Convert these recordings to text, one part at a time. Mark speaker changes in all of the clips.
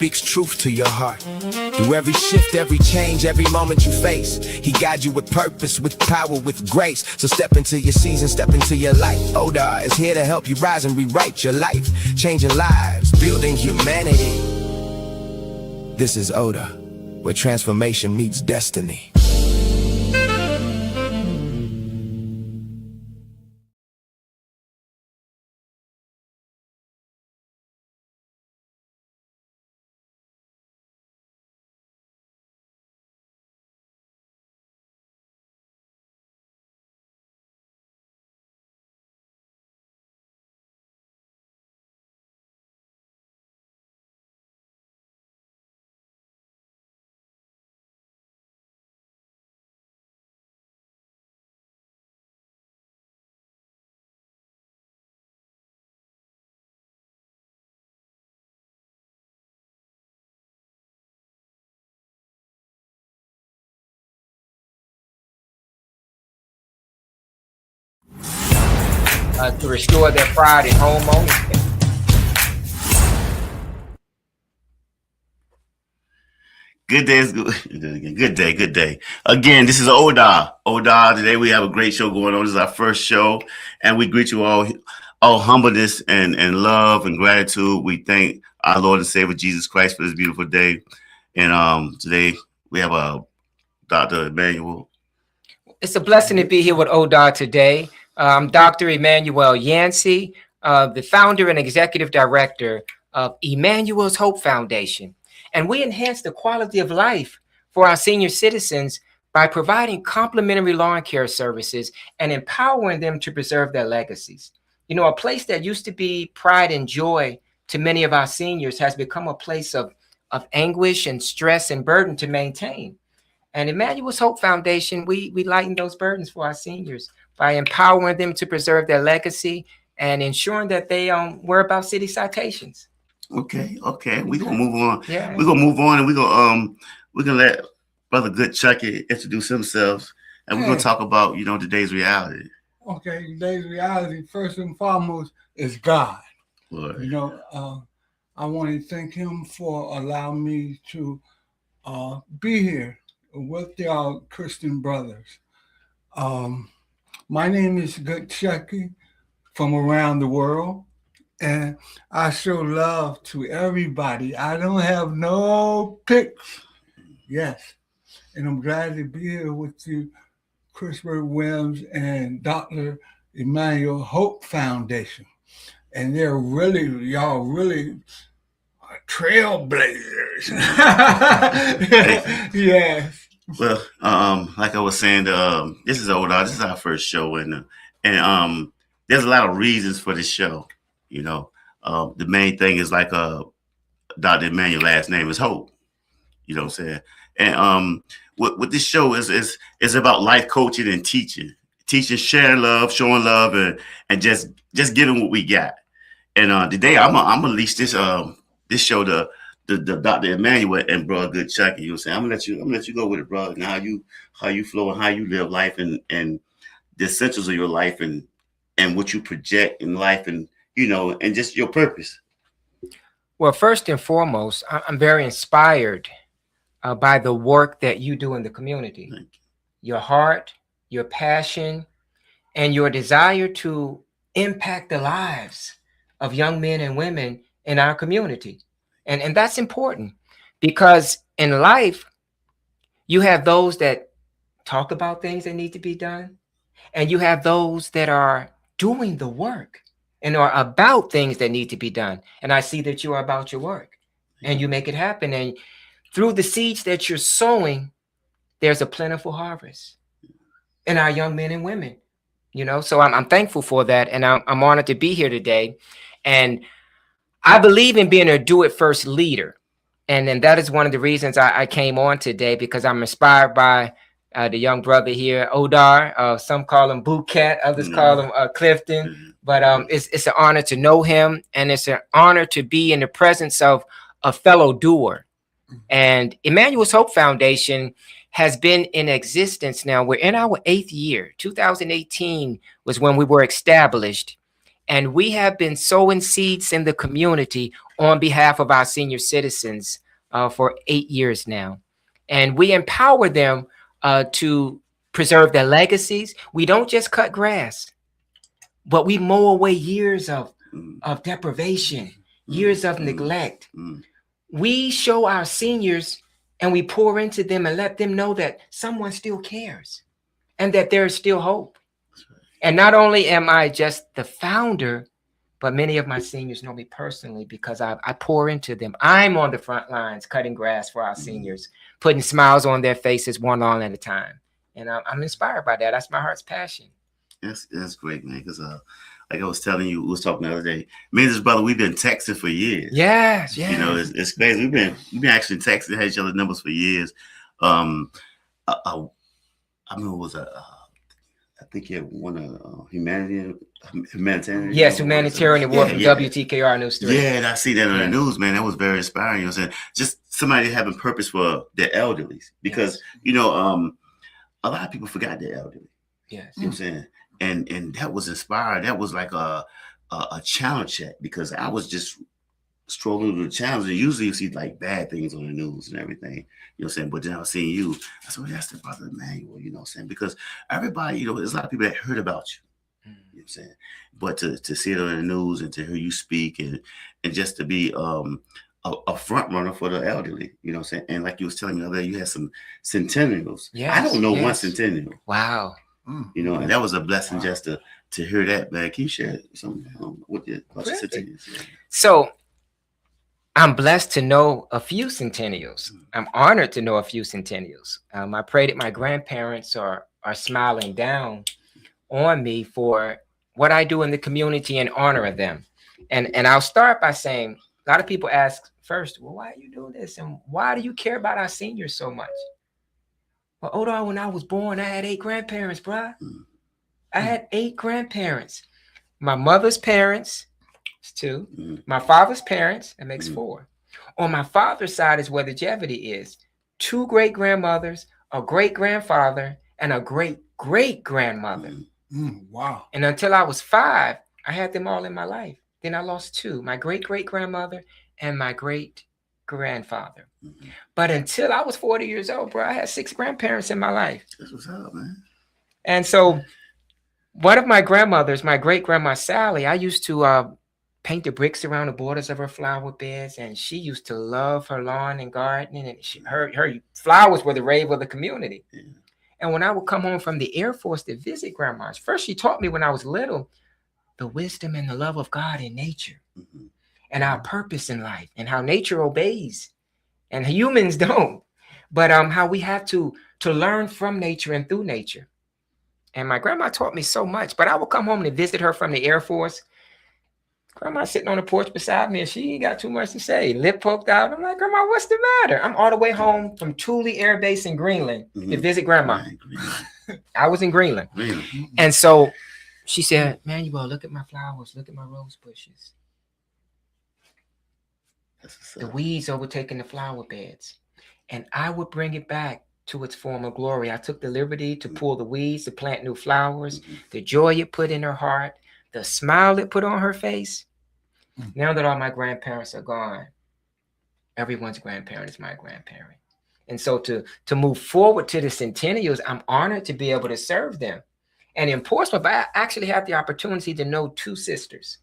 Speaker 1: speaks truth to your heart. Through every shift, every change, every moment you face, he guides you with purpose, with power, with grace. So step into your season, step into your light. O.D.A.R is here to help you rise and rewrite your life, changing lives, building humanity. This is O.D.A.R, where transformation meets destiny.
Speaker 2: To restore their pride in home ownership.
Speaker 3: Good day, good day. Again, this is O.D.A.R. O.D.A.R. Today we have a great show going on. This is our first show, and we greet you all humbleness and love and gratitude. We thank our Lord and Savior Jesus Christ for this beautiful day. And today we have Dr. Emmanuel.
Speaker 2: It's a blessing to be here with O.D.A.R today. I'm Dr. Emmanuel Yancey, the founder and executive director of Emmanuel's Hope Foundation. And we enhance the quality of life for our senior citizens by providing complimentary lawn care services and empowering them to preserve their legacies. You know, a place that used to be pride and joy to many of our seniors has become a place of anguish and stress and burden to maintain. And Emmanuel's Hope Foundation, we lighten those burdens for our seniors by empowering them to preserve their legacy and ensuring that they worry about city citations.
Speaker 3: Okay. We're gonna move on.
Speaker 2: Yeah.
Speaker 3: We're gonna move on, and we're gonna let Brother Good Chucky introduce himself, and we're gonna talk about today's reality.
Speaker 4: Okay, today's reality, first and foremost, is God.
Speaker 3: Lord.
Speaker 4: I want to thank him for allowing me to be here with our Christian brothers. My name is Good Chucky from around the world, and I show love to everybody. I don't have no pics. Yes, and I'm glad to be here with you, Christopher Williams and Dr. Emmanuel Hope Foundation. And y'all really trailblazers. Yes.
Speaker 3: Well, like I was saying, this is O.D.A.R. This is our first show, and there's a lot of reasons for this show. The main thing is like Dr. Emmanuel's last name is Hope. You know what I'm saying? And what this show is about life coaching and teaching, sharing love, showing love, and just giving what we got. And today I'm gonna release this show to Dr. Emmanuel and Brother Good Chucky. You know what I'm saying? I'm gonna let you go with it, brother. And how you flow and how you live life and the essentials of your life and what you project in life and and just your purpose.
Speaker 2: Well, first and foremost, I'm very inspired by the work that you do in the community.
Speaker 3: Thank you.
Speaker 2: Your heart, your passion, and your desire to impact the lives of young men and women in our community. And that's important because in life, you have those that talk about things that need to be done, and you have those that are doing the work and are about things that need to be done. And I see that you are about your work and you make it happen. And through the seeds that you're sowing, there's a plentiful harvest in our young men and women, so I'm thankful for that. And I'm honored to be here today. And I believe in being a do-it-first leader. And then that is one of the reasons I came on today, because I'm inspired by the young brother here, O.D.A.R. Some call him Bouquet, others call him Clifton. But it's an honor to know him, and it's an honor to be in the presence of a fellow doer. And Emmanuel's Hope Foundation has been in existence now. We're in our 8th year. 2018 was when we were established. And we have been sowing seeds in the community on behalf of our senior citizens for 8 years now. And we empower them to preserve their legacies. We don't just cut grass, but we mow away years of deprivation, years of neglect. We show our seniors and we pour into them and let them know that someone still cares and that there is still hope. And not only am I just the founder, but many of my seniors know me personally because I pour into them. I'm on the front lines cutting grass for our seniors, putting smiles on their faces one lawn at a time. And I'm inspired by that. That's my heart's passion.
Speaker 3: That's great, man. Because like I was telling you, we was talking the other day. Me and this brother, we've been texting for years.
Speaker 2: Yes.
Speaker 3: You know, it's crazy. We've been actually texting, had each other numbers for years. I remember it was I think he had won a humanitarian.
Speaker 2: Yes, humanitarian award from WTKR News 3.
Speaker 3: Yeah, and I see that on the news, man. That was very inspiring. You know what I'm saying? Just somebody having purpose for the elderly. Because, you know, a lot of people forgot their elderly.
Speaker 2: Yes.
Speaker 3: You know what I'm saying? And that was inspiring. That was like a challenge check because I was just strolling through the channels, and usually you see like bad things on the news and everything, you know what I'm saying? But then I was seeing you, I said, well, that's the brother Emmanuel, you know what I'm saying? Because everybody, you know, there's a lot of people that heard about you, you know what I'm saying? But to see it on the news and to hear you speak and just to be a front runner for the elderly, you know what I'm saying? And like you was telling me the other day, you had some centennials.
Speaker 2: Yes,
Speaker 3: I don't know one centennial.
Speaker 2: Wow.
Speaker 3: You know, and that was a blessing just to hear that, man. Can you share something with your centennials? Yeah.
Speaker 2: So I'm blessed to know a few centennials. I'm honored to know a few centennials. I pray that my grandparents are smiling down on me for what I do in the community in honor of them. And I'll start by saying, a lot of people ask first, well, why do you do this? And why do you care about our seniors so much? Well, O.D.A.R, when I was born, I had 8 grandparents, bruh. I had 8 grandparents. My mother's parents, 2. My father's parents, that makes 4. On my father's side is where the longevity is. 2 great-grandmothers, a great-grandfather, and a great-great-grandmother.
Speaker 4: Wow.
Speaker 2: And until I was 5, I had them all in my life. Then I lost 2, my great-great-grandmother and my great-grandfather. But until I was 40 years old, bro, I had 6 grandparents in my life.
Speaker 3: That's what's up, man.
Speaker 2: And so one of my grandmothers, my great-grandma Sally, I used to paint the bricks around the borders of her flower beds, and she used to love her lawn and gardening, and her flowers were the rave of the community. Yeah. And when I would come home from the Air Force to visit grandmas, first she taught me when I was little the wisdom and the love of God in nature and our purpose in life and how nature obeys and humans don't, but how we have to learn from nature and through nature. And my grandma taught me so much, but I would come home to visit her from the Air Force. Grandma sitting on the porch beside me, and she ain't got too much to say. Lip poked out. I'm like, Grandma, what's the matter? I'm all the way home from Thule Air Base in Greenland to visit Grandma. I was in Greenland. And so she said, Manuel, look at my flowers. Look at my rose bushes. The weeds overtaking the flower beds. And I would bring it back to its former glory. I took the liberty to pull the weeds, to plant new flowers, the joy it put in her heart, the smile it put on her face. Now that all my grandparents are gone, everyone's grandparent is my grandparent. And so to move forward to the centennials, I'm honored to be able to serve them. And in Portsmouth, I actually have the opportunity to know 2 sisters.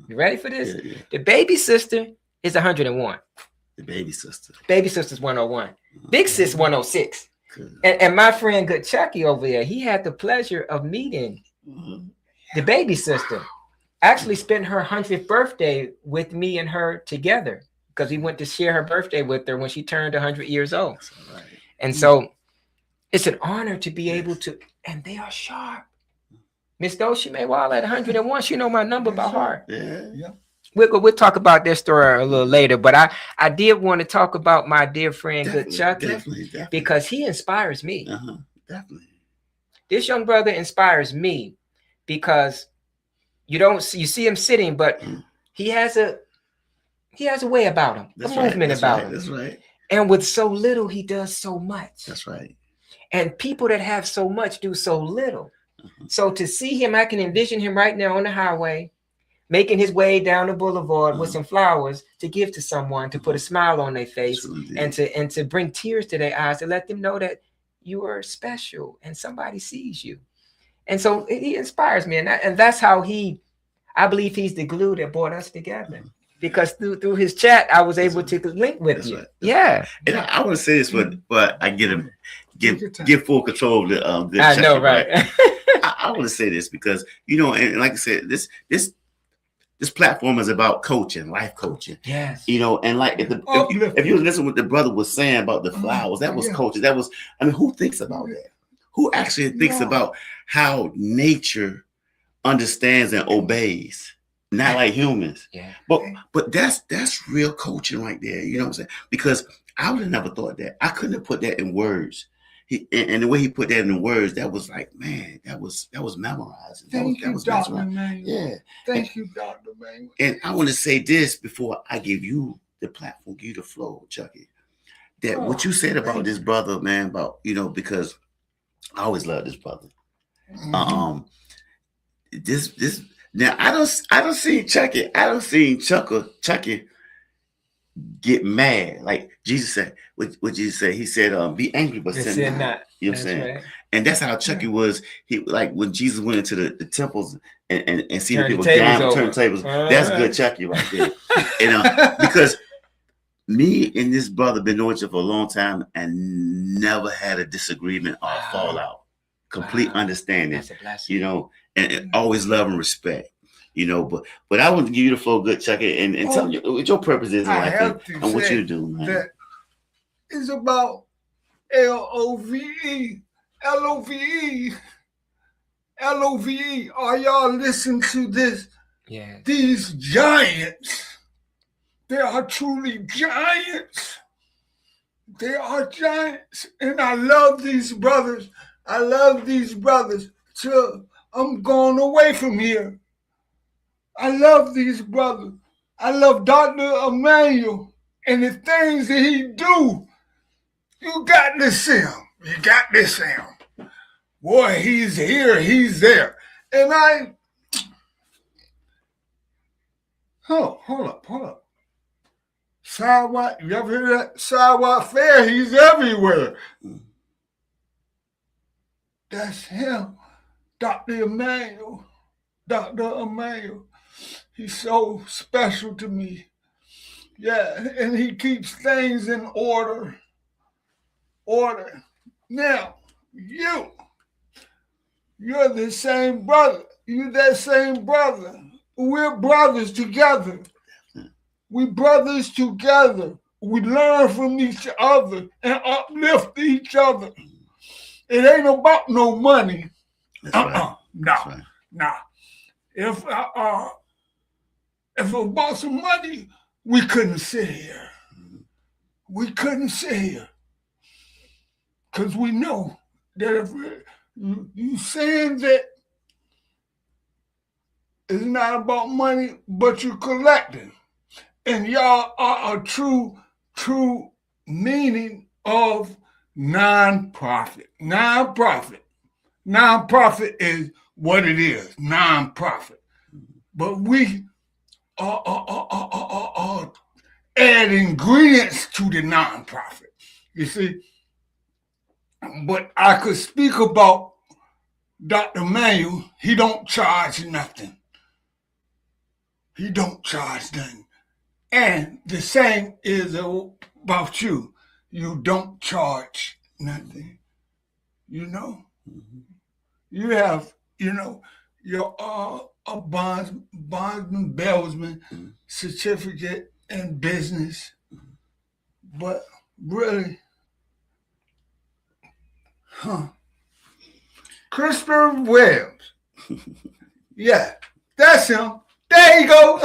Speaker 2: You ready for this? Yeah. The baby sister is 101.
Speaker 3: The baby sister.
Speaker 2: Baby sister's 101. Big sis 106. And my friend Good Chucky over there, he had the pleasure of meeting the baby sister. Actually spent her 100th birthday with me and her together because we went to share her birthday with her when she turned 100 years old. Right. And so it's an honor to be able to, and they are sharp. Miss Doshi Maywall at 101, she know my number by heart.
Speaker 3: Yeah.
Speaker 2: We'll talk about this story a little later, but I did want to talk about my dear friend Good Chucky definitely. Because he inspires me.
Speaker 3: Definitely.
Speaker 2: This young brother inspires me because you see him sitting, but he has a way about him, a movement about him.
Speaker 3: That's right.
Speaker 2: And with so little, he does so much.
Speaker 3: That's right.
Speaker 2: And people that have so much do so little. So to see him, I can envision him right now on the highway making his way down the boulevard with some flowers to give to someone, to put a smile on their face, and to bring tears to their eyes, to let them know that you are special and somebody sees you. And so he inspires me, and that's how I believe he's the glue that brought us together. Because through his chat, I was able to link with you.
Speaker 3: Right. And I want to say this, but I get full control of the
Speaker 2: I know, right?
Speaker 3: I want to say this because, you know, and like I said, this platform is about coaching, life coaching.
Speaker 2: Yes.
Speaker 3: You know, and like if you listen to what the brother was saying about the flowers, that was coaching. That was, I mean, who thinks about that? Who actually thinks about how nature understands and obeys? Not like humans.
Speaker 2: Yeah.
Speaker 3: But that's real coaching right there. You know what I'm saying? Because I would have never thought that. I couldn't have put that in words. And the way he put that in words, that was like, man, that was memorized.
Speaker 4: Thank you, Dr. Manuel.
Speaker 3: Yeah.
Speaker 4: Thank you, Dr. Manuel.
Speaker 3: And I want to say this before I give you the platform, give you the flow, Chucky. That what you said about this brother, man, about, you know, because I always loved this brother. This now I don't see Chucky. I don't see Chucky get mad. Like Jesus said, what Jesus said, he said, be angry, but sin not. You know what I'm saying? Right. And that's how Chucky was. He, like when Jesus went into the temples and see the people down, turn tables. That's good Chucky right there. And because me and this brother been knowing each other for a long time and never had a disagreement or fallout. Complete understanding. That's a blessing. You know, and always love and respect. You know, but I want to give you the flow, good Chucky, and tell me what your purpose is in life and what you do, man.
Speaker 4: That it's about L-O-V-E. L-O-V-E. L-O-V-E. Are y'all listening to this?
Speaker 2: Yeah.
Speaker 4: These giants, they are truly giants. They are giants. And I love these brothers. I love these brothers till I'm going away from here. I love these brothers. I love Dr. Emmanuel and the things that he do. You got to see him. You got to see him. Boy, he's here. He's there. And hold up. Sidewalk, you ever hear that? Sidewalk Fair, he's everywhere. That's him. Dr. Emmanuel. Dr. Emmanuel. He's so special to me. Yeah, and he keeps things in order. Now, you're the same brother. You're that same brother. We're brothers together. We brothers together. We learn from each other and uplift each other. It ain't about no money.
Speaker 3: That's right.
Speaker 4: No. Right. Nah. If it was about some money, we couldn't sit here. We couldn't sit here. Because we know that if you saying that it's not about money, but you're collecting. And y'all are a true meaning of nonprofit. Nonprofit is what it is, nonprofit. But we are add ingredients to the nonprofit. You see? But I could speak about Dr. Manuel. He don't charge nothing. He don't charge nothing. And the same is about you. You don't charge nothing. You know? You have, your a bondsman, bellsman certificate in business. But really, Christopher Williams. Yeah, that's him. There you go.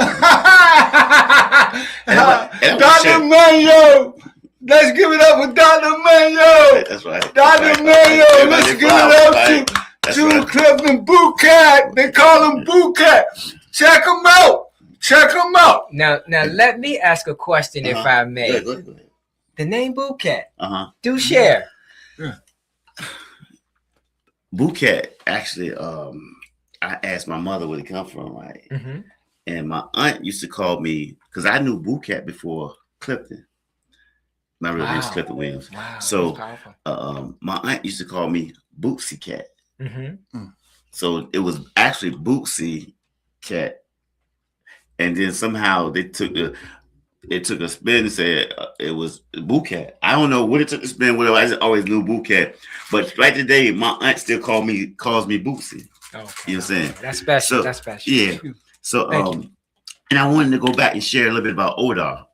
Speaker 4: Dr. Manuel. Let's give it up for Dr. Manuel.
Speaker 3: That's right.
Speaker 4: Dr. Manuel, let's give it up to Clifton Bouquet. They call him Bouquet. Check him out.
Speaker 2: Now let me ask a question, if I may.
Speaker 3: Go ahead.
Speaker 2: The name Bouquet. Do share.
Speaker 4: Yeah.
Speaker 3: Bouquet, actually, I asked my mother where it come from, right? And my aunt used to call me, because I knew Boo Cat before Clifton. My real name is
Speaker 2: Wow.
Speaker 3: Clifton Williams.
Speaker 2: Wow. That's
Speaker 3: So
Speaker 2: powerful.
Speaker 3: my aunt used to call me Bootsy Cat.
Speaker 2: Mm-hmm.
Speaker 3: So it was actually Bootsy Cat. And then somehow they took a spin and said it was Boo Cat. I don't know what it took to spin, whatever. I just always knew Boo Cat. But right today, my aunt still calls me Bootsy.
Speaker 2: Okay.
Speaker 3: You know what I'm saying?
Speaker 2: That's special.
Speaker 3: So,
Speaker 2: That's special.
Speaker 3: yeah. So
Speaker 2: Thank you.
Speaker 3: and I wanted to go back and share a little bit about O.D.A.R.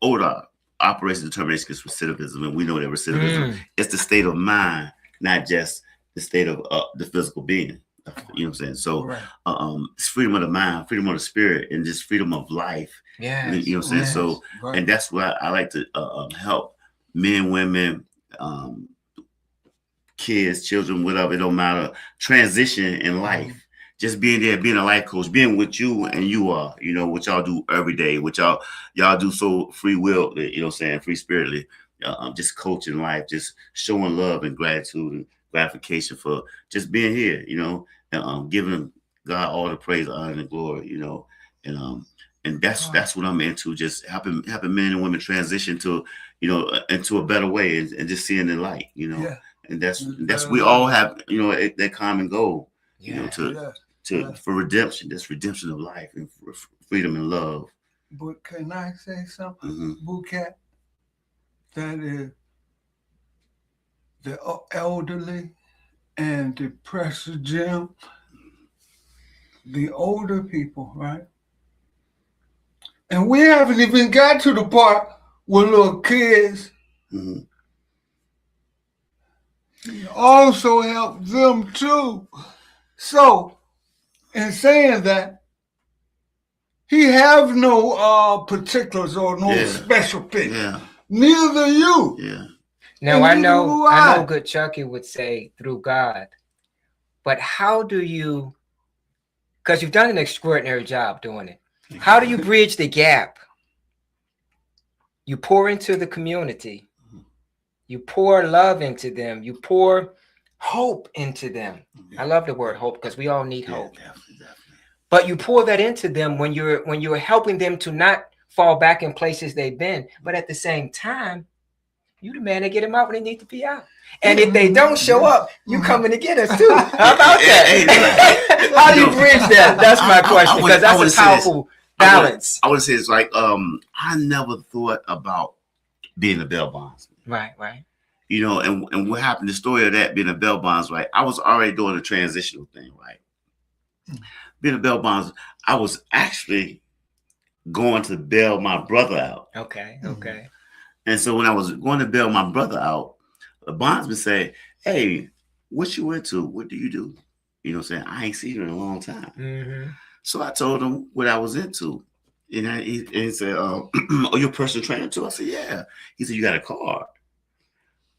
Speaker 3: O.D.A.R, Operation Determination Against Recidivism, and we know that recidivism is the state of mind, not just the state of the physical being. You know what I'm saying? So it's freedom of the mind, freedom of the spirit, and just freedom of life.
Speaker 2: Yeah.
Speaker 3: You know what I'm saying?
Speaker 4: Yes.
Speaker 3: So, and that's why I like to help men, women, kids, children, whatever, it don't matter, transition in life. Just being there, being a life coach, being with you and you are, you know, what y'all do every day, what y'all do so free will, you know what I'm saying, free spiritedly, just coaching life, just showing love and gratitude and gratification for just being here, you know, and giving God all the praise, honor, and glory, you know, and that's what I'm into, just helping men and women transition to, you know, into a better way and just seeing the light, you know, and that's we all have, you know, that common goal, you know, for redemption. That's redemption of life and freedom and love.
Speaker 4: But can I say something, Boo Cat? That is the elderly and the pressure gym, the older people, right? And we haven't even got to the part where little kids also help them too. So, in saying that, he have no particulars or no special pick.
Speaker 3: Yeah.
Speaker 4: Neither you.
Speaker 3: Yeah.
Speaker 2: Now I know good Chucky would say through God, but how do you, because you've done an extraordinary job doing it, how do you bridge the gap? You pour into the community, you pour love into them, you pour hope into them. I love the word hope because we all need hope.
Speaker 3: Definitely.
Speaker 2: But you pour that into them when you're helping them to not fall back in places they've been, but at the same time, you the man to get them out when they need to be out. And if they don't show up, you coming to get us too. How about that? How do you bridge that? That's my question, because that's a powerful balance.
Speaker 3: I would say it's like I never thought about being a bail bondsman.
Speaker 2: Right.
Speaker 3: You know, and what happened, the story of that being a bail bonds, right? I was already doing a transitional thing, right? Being a bail bonds, I was actually going to bail my brother out.
Speaker 2: Okay.
Speaker 3: And so when I was going to bail my brother out, the bondsman say, "Hey, what you into? What do you do?" You know what I'm saying? I ain't seen you in a long time. So I told him what I was into. And he said, "Oh, you're a personal trainer too?" I said, "Yeah." He said, "You got a card?"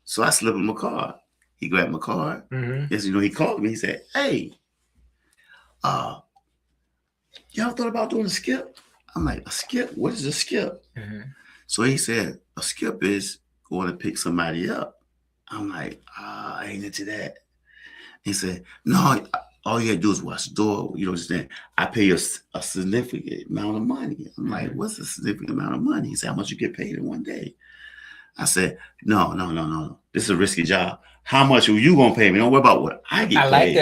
Speaker 3: So I slipped him a card. He grabbed my card. Yes, you know, he called me. He said, "Hey, y'all thought about doing a skip?" I'm like, "A skip? What is a skip?" So he said, "A skip is going to pick somebody up." I'm like, I ain't into that. He said, "No, all you got to do is watch the door. You know what I'm saying? I pay you a significant amount of money." I'm like, "What's a significant amount of money?" He said, "How much you get paid in one day?" I said, No. This is a risky job. How much are you going to pay me? Don't worry about what I get paid.
Speaker 2: I like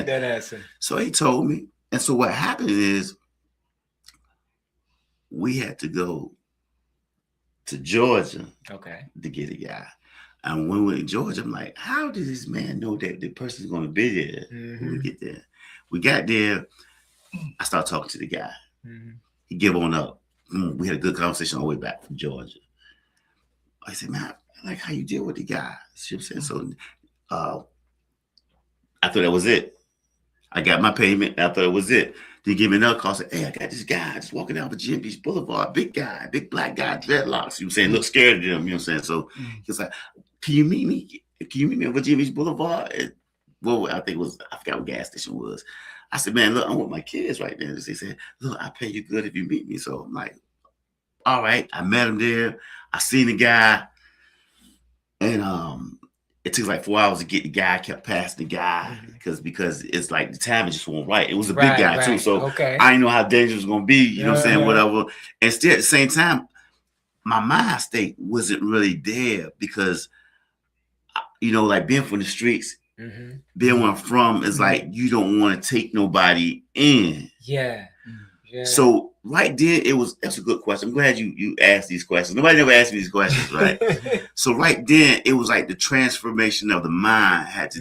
Speaker 2: that answer.
Speaker 3: So he told me. And so what happened is we had to go to Georgia to get a guy. And when we went to Georgia, I'm like, how did this man know that the person's going to be there when we get there? We got there. I started talking to the guy. He gave on up. We had a good conversation all the way back from Georgia. I said, "Man, I like how you deal with the guy." She said, so I thought that was it. I got my payment. I thought it was it. They give me another call. Said, "Hey, I got this guy just walking down Virginia Beach Boulevard. Big guy, big black guy, dreadlocks." You know what I'm saying? Look scared of them. You know what I'm saying? So he's like, Can you meet me on Virginia Beach Boulevard?" Well, I forgot what gas station it was. I said, "Man, look, I'm with my kids right now." They said, "Look, I pay you good if you meet me." So I'm like, all right. I met him there. I seen the guy. And it took like 4 hours to get the guy. I kept passing the guy because it's like the timing just wasn't right. It was a big guy too, so I didn't know how dangerous it was gonna be. You know what I'm saying? Whatever. And still at the same time, my mind state wasn't really there because like being from the streets, being where I'm from is like you don't want to take nobody in.
Speaker 2: Yeah.
Speaker 3: So right then that's a good question. I'm glad you asked these questions. Nobody ever asked me these questions, right? So right then it was like the transformation of the mind had to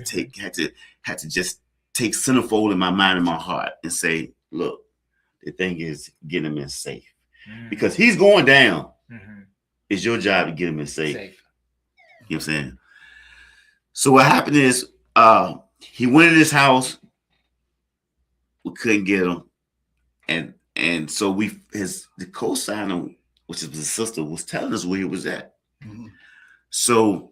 Speaker 3: just take centerfold in my mind and my heart and say, look, the thing is getting him in safe. Because he's going down. It's your job to get him in safe. You know what I'm saying? So what happened is he went in his house. We couldn't get him. And so the co-signer, which is his sister, was telling us where he was at. So,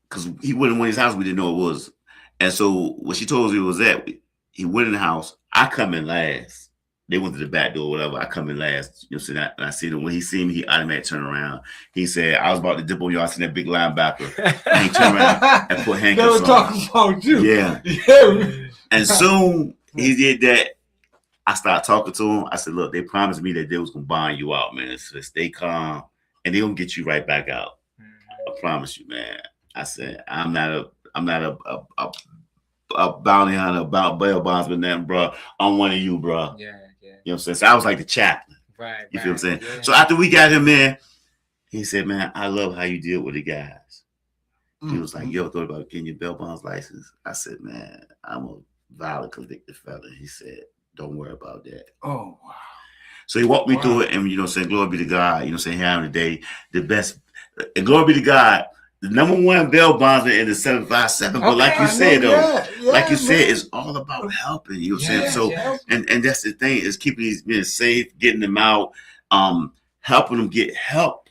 Speaker 3: because he went in his house, we didn't know it was. And so when she told us where he was at, he went in the house. I come in last. They went to the back door, whatever. I come in last. You know, so I see him. When he seen me, he automatically turned around. He said, I was about to dip on you. I seen that big linebacker. And he turned around and put handcuffs on.
Speaker 4: They were talking about you.
Speaker 3: Yeah. And soon he did that. I started talking to him. I said, look, they promised me that they was going to bond you out, man. So stay calm. And they going to get you right back out. I promise you, man. I said, I'm not a bounty hunter, about bail bondsman, nothing, bro. I'm one of you, bro.
Speaker 2: Yeah.
Speaker 3: You know what I'm saying? So I was like the chaplain.
Speaker 2: Right.
Speaker 3: You feel what I'm saying?
Speaker 2: Yeah.
Speaker 3: So after we got him in, he said, man, I love how you deal with the guys. He was like, you ever thought about getting your bail bonds license? I said, man, I'm a violent convicted fella. He said, don't worry about that.
Speaker 4: Oh, wow.
Speaker 3: So he walked me through it, and, saying, glory be to God, saying, here on the day, the best, and glory be to God, the number one bail bondsman in the 757. But like you said, like you said, it's all about helping. You know what I'm saying? So, and that's the thing, is keeping these men safe, getting them out, helping them get help,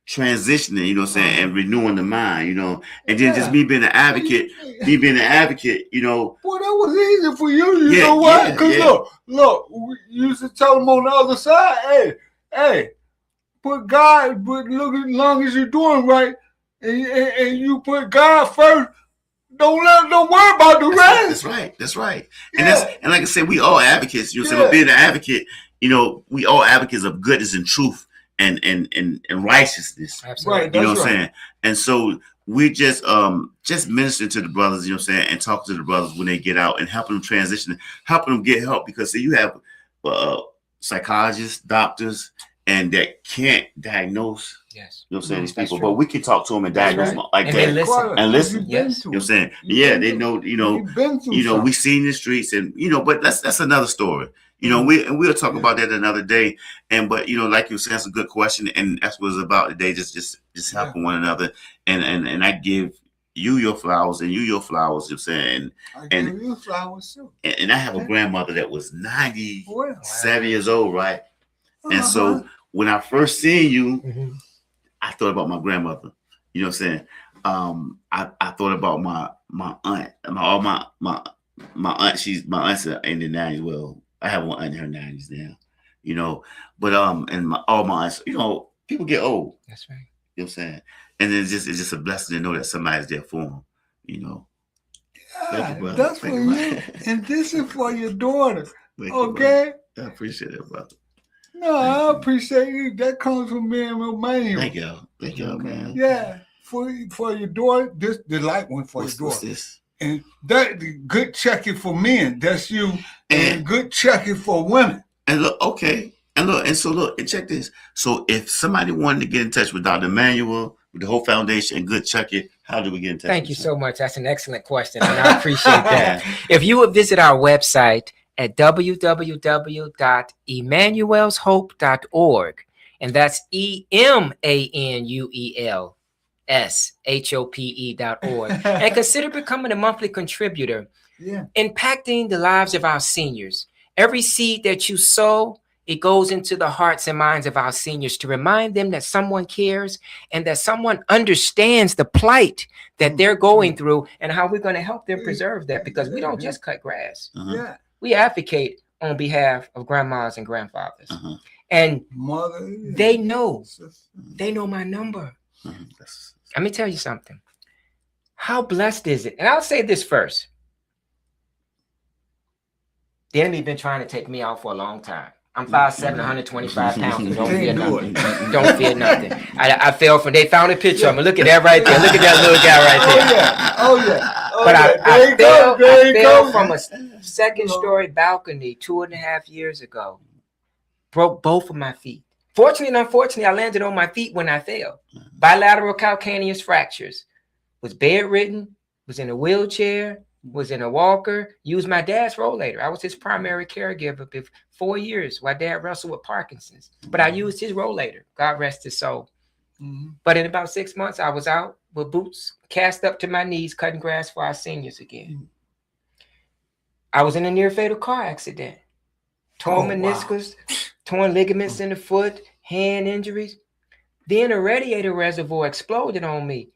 Speaker 3: transitioning, you know what I'm saying, and renewing the mind, and then just me being an advocate,
Speaker 4: Boy, that was easy for you. You know what? Because look, we used to tell them on the other side, hey, look, as long as you're doing right, and you put God first, don't worry about the rest.
Speaker 3: That's right. Yeah. And like I said, we all advocates. You know, so being an advocate, we all advocates of goodness and truth and righteousness.
Speaker 2: Absolutely.
Speaker 4: Right.
Speaker 3: You know what I'm saying? And so we just ministering to the brothers, you know what I'm saying, and talking to the brothers when they get out and helping them transition, helping them get help, because you have psychologists, doctors, and that can't diagnose.
Speaker 2: Yes.
Speaker 3: You know what I'm saying? These people, but we can talk to them and diagnose them like
Speaker 2: and
Speaker 3: that.
Speaker 2: They listen.
Speaker 3: And listen.
Speaker 2: Yes.
Speaker 3: You know what I'm saying? Yeah, they know, we seen the streets, and but that's another story. We'll talk about that another day. But like you said, that's a good question, and that's what it's about today. Just helping one another, and I give you your flowers and you your flowers. You know what I'm saying?
Speaker 4: I give you flowers too.
Speaker 3: And I have a grandmother that was 97 years old, right? And so when I first seen you, I thought about my grandmother. You know what I'm saying? I thought about my aunt. My aunt. My aunt's in the 90s. Well, I have one aunt in her 90s now. But and all my aunts. People get old.
Speaker 2: That's right.
Speaker 3: You know what I'm saying? And it's just a blessing to know that somebody's there for them. Thank you, brother.
Speaker 4: That's for you, and this is for your daughter. Okay.
Speaker 3: I appreciate it, brother.
Speaker 4: No, I appreciate you. That comes from me and Romania.
Speaker 3: Thank you, man.
Speaker 4: Yeah, for your daughter, this the light one for your daughter.
Speaker 3: What's this?
Speaker 4: And that the good checking for men. That's you. And good checking for women.
Speaker 3: And look, okay. And check this. So if somebody wanted to get in touch with Dr. Emmanuel, with the whole foundation and good checking, how do we get in touch?
Speaker 2: Thank you so much. That's an excellent question, and I appreciate that. If you would visit our website at www.emmanuelshope.org, and that's EMANUELSHOPE.org, and consider becoming a monthly contributor, impacting the lives of our seniors. Every seed that you sow, it goes into the hearts and minds of our seniors to remind them that someone cares and that someone understands the plight that they're going through and how we're going to help them preserve that, because we don't just cut grass. We advocate on behalf of grandmas and grandfathers. And they know my number. Let me tell you something. How blessed is it? And I'll say this first. The enemy been trying to take me out for a long time. I'm 5'7", 125 pounds, and don't fear nothing. Don't fear nothing. I fell from, they found a picture of me. Look at that right there. Look at that little guy right there.
Speaker 4: Oh yeah.
Speaker 2: But I fell from a second story balcony 2.5 years ago. Broke both of my feet. Fortunately and unfortunately, I landed on my feet when I fell. Bilateral calcaneus fractures. Was bedridden, was in a wheelchair, was in a walker, used my dad's rollator. I was his primary caregiver for 4 years while Dad wrestled with Parkinson's. But I used his rollator. God rest his soul. But in about 6 months, I was out with boots cast up to my knees, cutting grass for our seniors again. I was in a near fatal car accident. Torn meniscus, torn ligaments in the foot, hand injuries. Then a radiator reservoir exploded on me.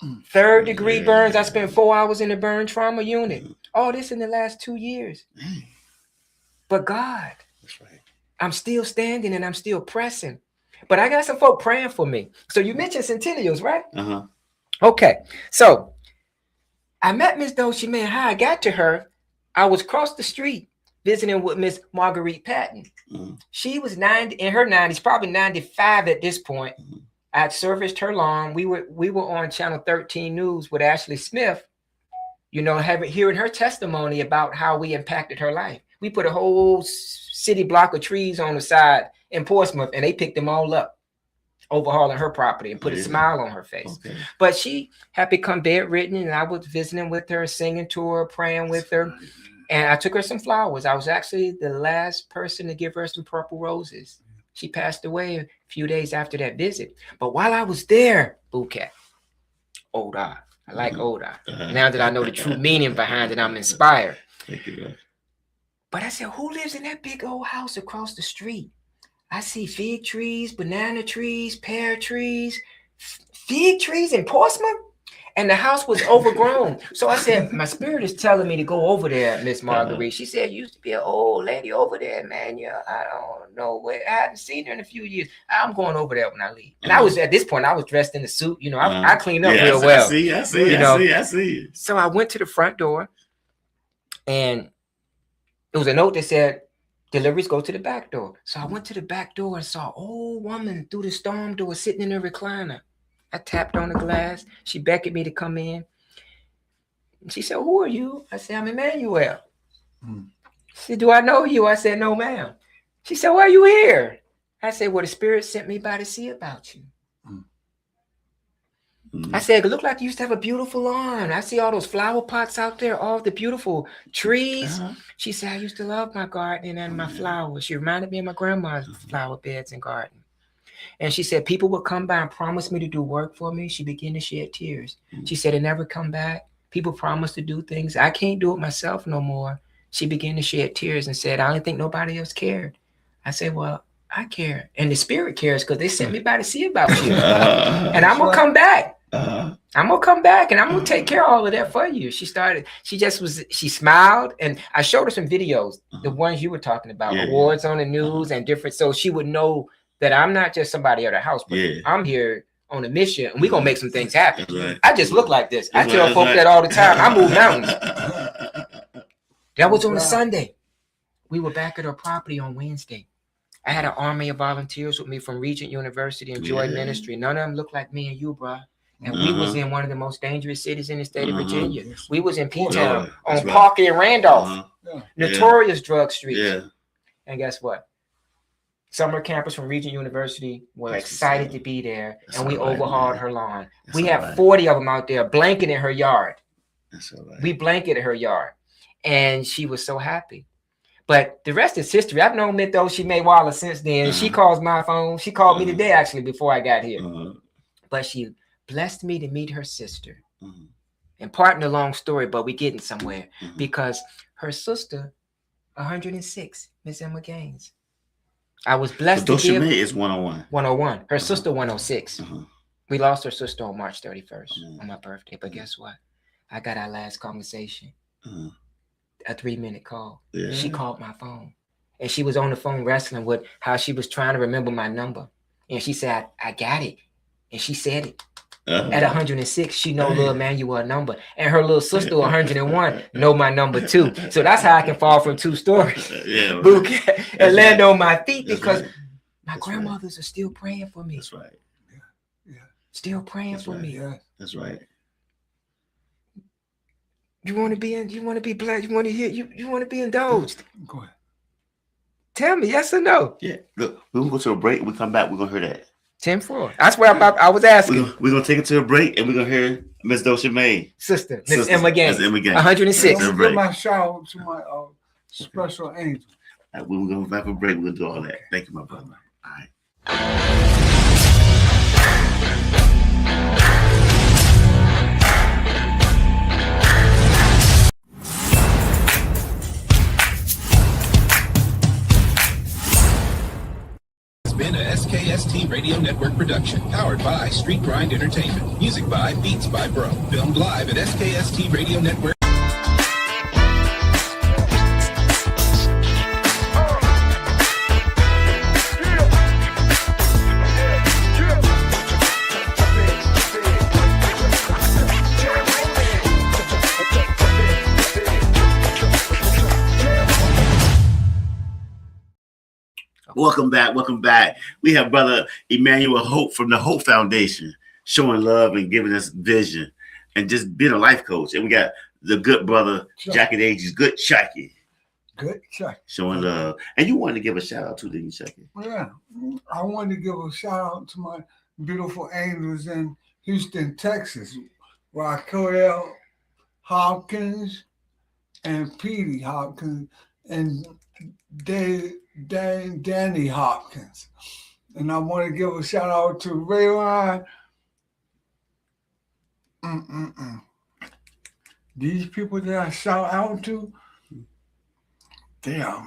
Speaker 2: 3rd degree burns. I spent 4 hours in the burn trauma unit. All this in the last 2 years. But God, that's right. I'm still standing and I'm still pressing. But I got some folk praying for me. So you mentioned centennials, right? Okay. So I met Miss Dolce Man. How I got to her, I was across the street visiting with Miss Marguerite Patton. She was 90 in her 90s, probably 95 at this point. I had serviced her lawn. We were on Channel 13 News with Ashley Smith, you know, hearing her testimony about how we impacted her life. We put a whole city block of trees on the side in Portsmouth, and they picked them all up, overhauling her property and put a smile on her face. But she had become bedridden, and I was visiting with her, singing to her, praying with her. And I took her some flowers. I was actually the last person to give her some purple roses. She passed away a few days after that visit. But while I was there, Bouquet, O.D.A.R. I like O.D.A.R. Now that I know the true meaning behind it, I'm inspired.
Speaker 3: Thank you, man.
Speaker 2: But I said, who lives in that big old house across the street? I see fig trees, banana trees, pear trees, fig trees in Portsmouth. And the house was overgrown. So I said, my spirit is telling me to go over there, Miss Marguerite. She said, used to be an old lady over there, man. Yeah, I don't know where. I hadn't seen her in a few years. I'm going over there when I leave. And I was, at this point, I was dressed in the suit. You know, I cleaned up real well.
Speaker 3: I see.
Speaker 2: So I went to the front door, and it was a note that said, deliveries go to the back door. So I went to the back door and saw an old woman through the storm door sitting in a recliner. I tapped on the glass. She beckoned me to come in. She said, who are you? I said, I'm Emmanuel. She said, do I know you? I said, no, ma'am. She said, why are you here? I said, well, the Spirit sent me by to see about you. I said, it looked like you used to have a beautiful lawn. I see all those flower pots out there, all the beautiful trees. She said, I used to love my garden and my flowers. She reminded me of my grandma's flower beds and garden. And she said, people would come by and promise me to do work for me. She began to shed tears. She said, it never come back. People promise to do things. I can't do it myself no more. She began to shed tears and said, I didn't think nobody else cared. I said, well, I care. And the Spirit cares because they sent me by to see about you. And I'm going to come back. I'm going to come back and I'm going to take care of all of that for you. She smiled, and I showed her some videos, the ones you were talking about, awards on the news and different. So she would know that I'm not just somebody at her house, but I'm here on a mission, and we're going to make some things happen.
Speaker 3: Right.
Speaker 2: I just look like this. I tell folk that all the time. I move mountains. That was on a Sunday. We were back at her property on Wednesday. I had an army of volunteers with me from Regent University and Joy Ministry. None of them looked like me and you, bro. And we was in one of the most dangerous cities in the state of Virginia. We was in P-Town on Parker and Randolph. Notorious drug streets. And guess what? Summer campers from Regent University were excited to be there, and we overhauled her lawn. We had 40 of them out there blanketing her yard. We blanketed her yard, and she was so happy. But the rest is history. I've known Miss Dolce Maywalla since then. She calls my phone. She called me today, actually, before I got here. But she blessed me to meet her sister. And pardon the long story, but we're getting somewhere. Because her sister, 106, Miss Emma Gaines. I was blessed to give.
Speaker 3: Is 101.
Speaker 2: 101. Her sister, 106. We lost her sister on March 31st on my birthday. But guess what? I got our last conversation. A 3-minute call. She called my phone. And she was on the phone wrestling with how she was trying to remember my number. And she said, I got it. And she said it. At 106, she know little Emmanuel number, and her little sister 101 know my number too. So that's how I can fall from 2 stories.
Speaker 3: Yeah,
Speaker 2: and land on my feet
Speaker 3: That's
Speaker 2: because
Speaker 3: right.
Speaker 2: my grandmothers are still praying for me.
Speaker 3: That's right.
Speaker 2: Still praying
Speaker 3: That's
Speaker 2: for
Speaker 3: right.
Speaker 2: me.
Speaker 4: Yeah.
Speaker 3: That's right.
Speaker 2: You want to be blessed? You want to hear? You want to be indulged?
Speaker 4: Go ahead.
Speaker 2: Tell me yes or no.
Speaker 3: Yeah. Look, we're gonna go to a break. We come back. We're gonna hear that.
Speaker 2: 10-4. That's where I was asking.
Speaker 3: We're gonna take it to a break, and we're gonna hear Miss Dosha May,
Speaker 2: Sister, Miss Emma Gaines,
Speaker 3: Miss Emma Gaines.
Speaker 2: 106.
Speaker 4: I'm gonna give my shout out to my special angel.
Speaker 3: All right, we're gonna back a break. We're gonna do all that. Thank you, my brother. All right.
Speaker 5: Been a SKST Radio Network production, powered by Street Grind Entertainment. Music by Beats by Bro. Filmed live at SKST Radio Network.
Speaker 3: Welcome back. Welcome back. We have Brother Emmanuel Hope from the Hope Foundation showing love and giving us vision and just being a life coach. And we got the good brother, Jackie Ages, good Chucky.
Speaker 4: Good check.
Speaker 3: Showing love. And you wanted to give a shout out to, didn't you, Chucky?
Speaker 4: Yeah. I wanted to give a shout out to my beautiful angels in Houston, Texas. Raquel Hopkins and Petey Hopkins and Danny Hopkins. And I want to give a shout out to Rayline. These people that I shout out to, they are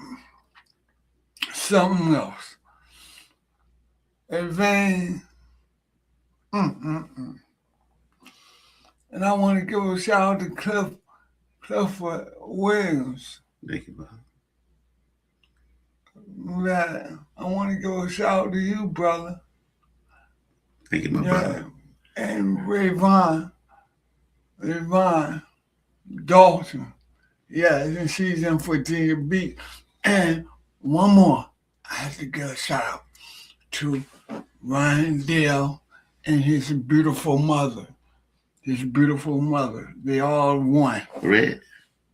Speaker 4: something else. And then, and I want to give a shout out to Clifford Williams.
Speaker 3: Thank you, brother.
Speaker 4: That I want to give a shout out to you, brother.
Speaker 3: Thank you, my brother.
Speaker 4: And Rayvon Dalton. Yeah, and she's in Virginia Beach. And one more, I have to give a shout out to Ryan Dale and his beautiful mother. They all one.
Speaker 3: Red.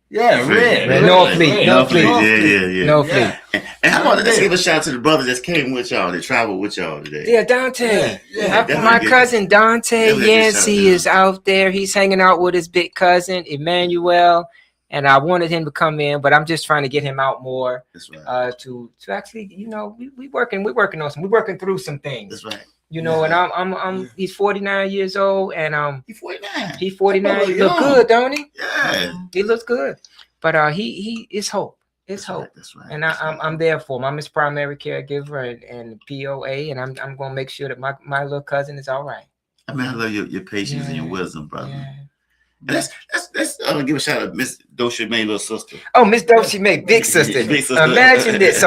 Speaker 4: Yeah, Red.
Speaker 2: No fleet.
Speaker 3: Yeah.
Speaker 2: No fleet.
Speaker 3: And how about let's give a shout out to the brother that came with y'all, that traveled with y'all today.
Speaker 2: Yeah, Dante.
Speaker 4: Yeah,
Speaker 2: My cousin Dante
Speaker 3: definitely get
Speaker 2: Yancey
Speaker 3: shout out.
Speaker 2: is out there. He's hanging out with his big cousin Emmanuel, and I wanted him to come in, but I'm just trying to get him out more.
Speaker 3: That's right.
Speaker 2: To actually, we're working through some things.
Speaker 3: That's right.
Speaker 2: And I'm he's 49 years old, and
Speaker 3: He's 49.
Speaker 2: he's 49. He
Speaker 3: Young.
Speaker 2: look good, don't he?
Speaker 3: Yeah.
Speaker 2: He looks good, but he is hope. It's
Speaker 3: That's
Speaker 2: hope.
Speaker 3: right. That's right.
Speaker 2: And
Speaker 3: That's
Speaker 2: I'm there for him. I'm his primary caregiver and POA, and I'm gonna make sure that my little cousin is all right.
Speaker 3: I mean, I love your patience and your
Speaker 2: Yeah.
Speaker 3: wisdom, brother.
Speaker 2: Yeah.
Speaker 3: And let's give a shout out to Miss Dosha May, little sister.
Speaker 2: Oh, Miss Dosha May, big sister.
Speaker 3: Big sister.
Speaker 2: Imagine this.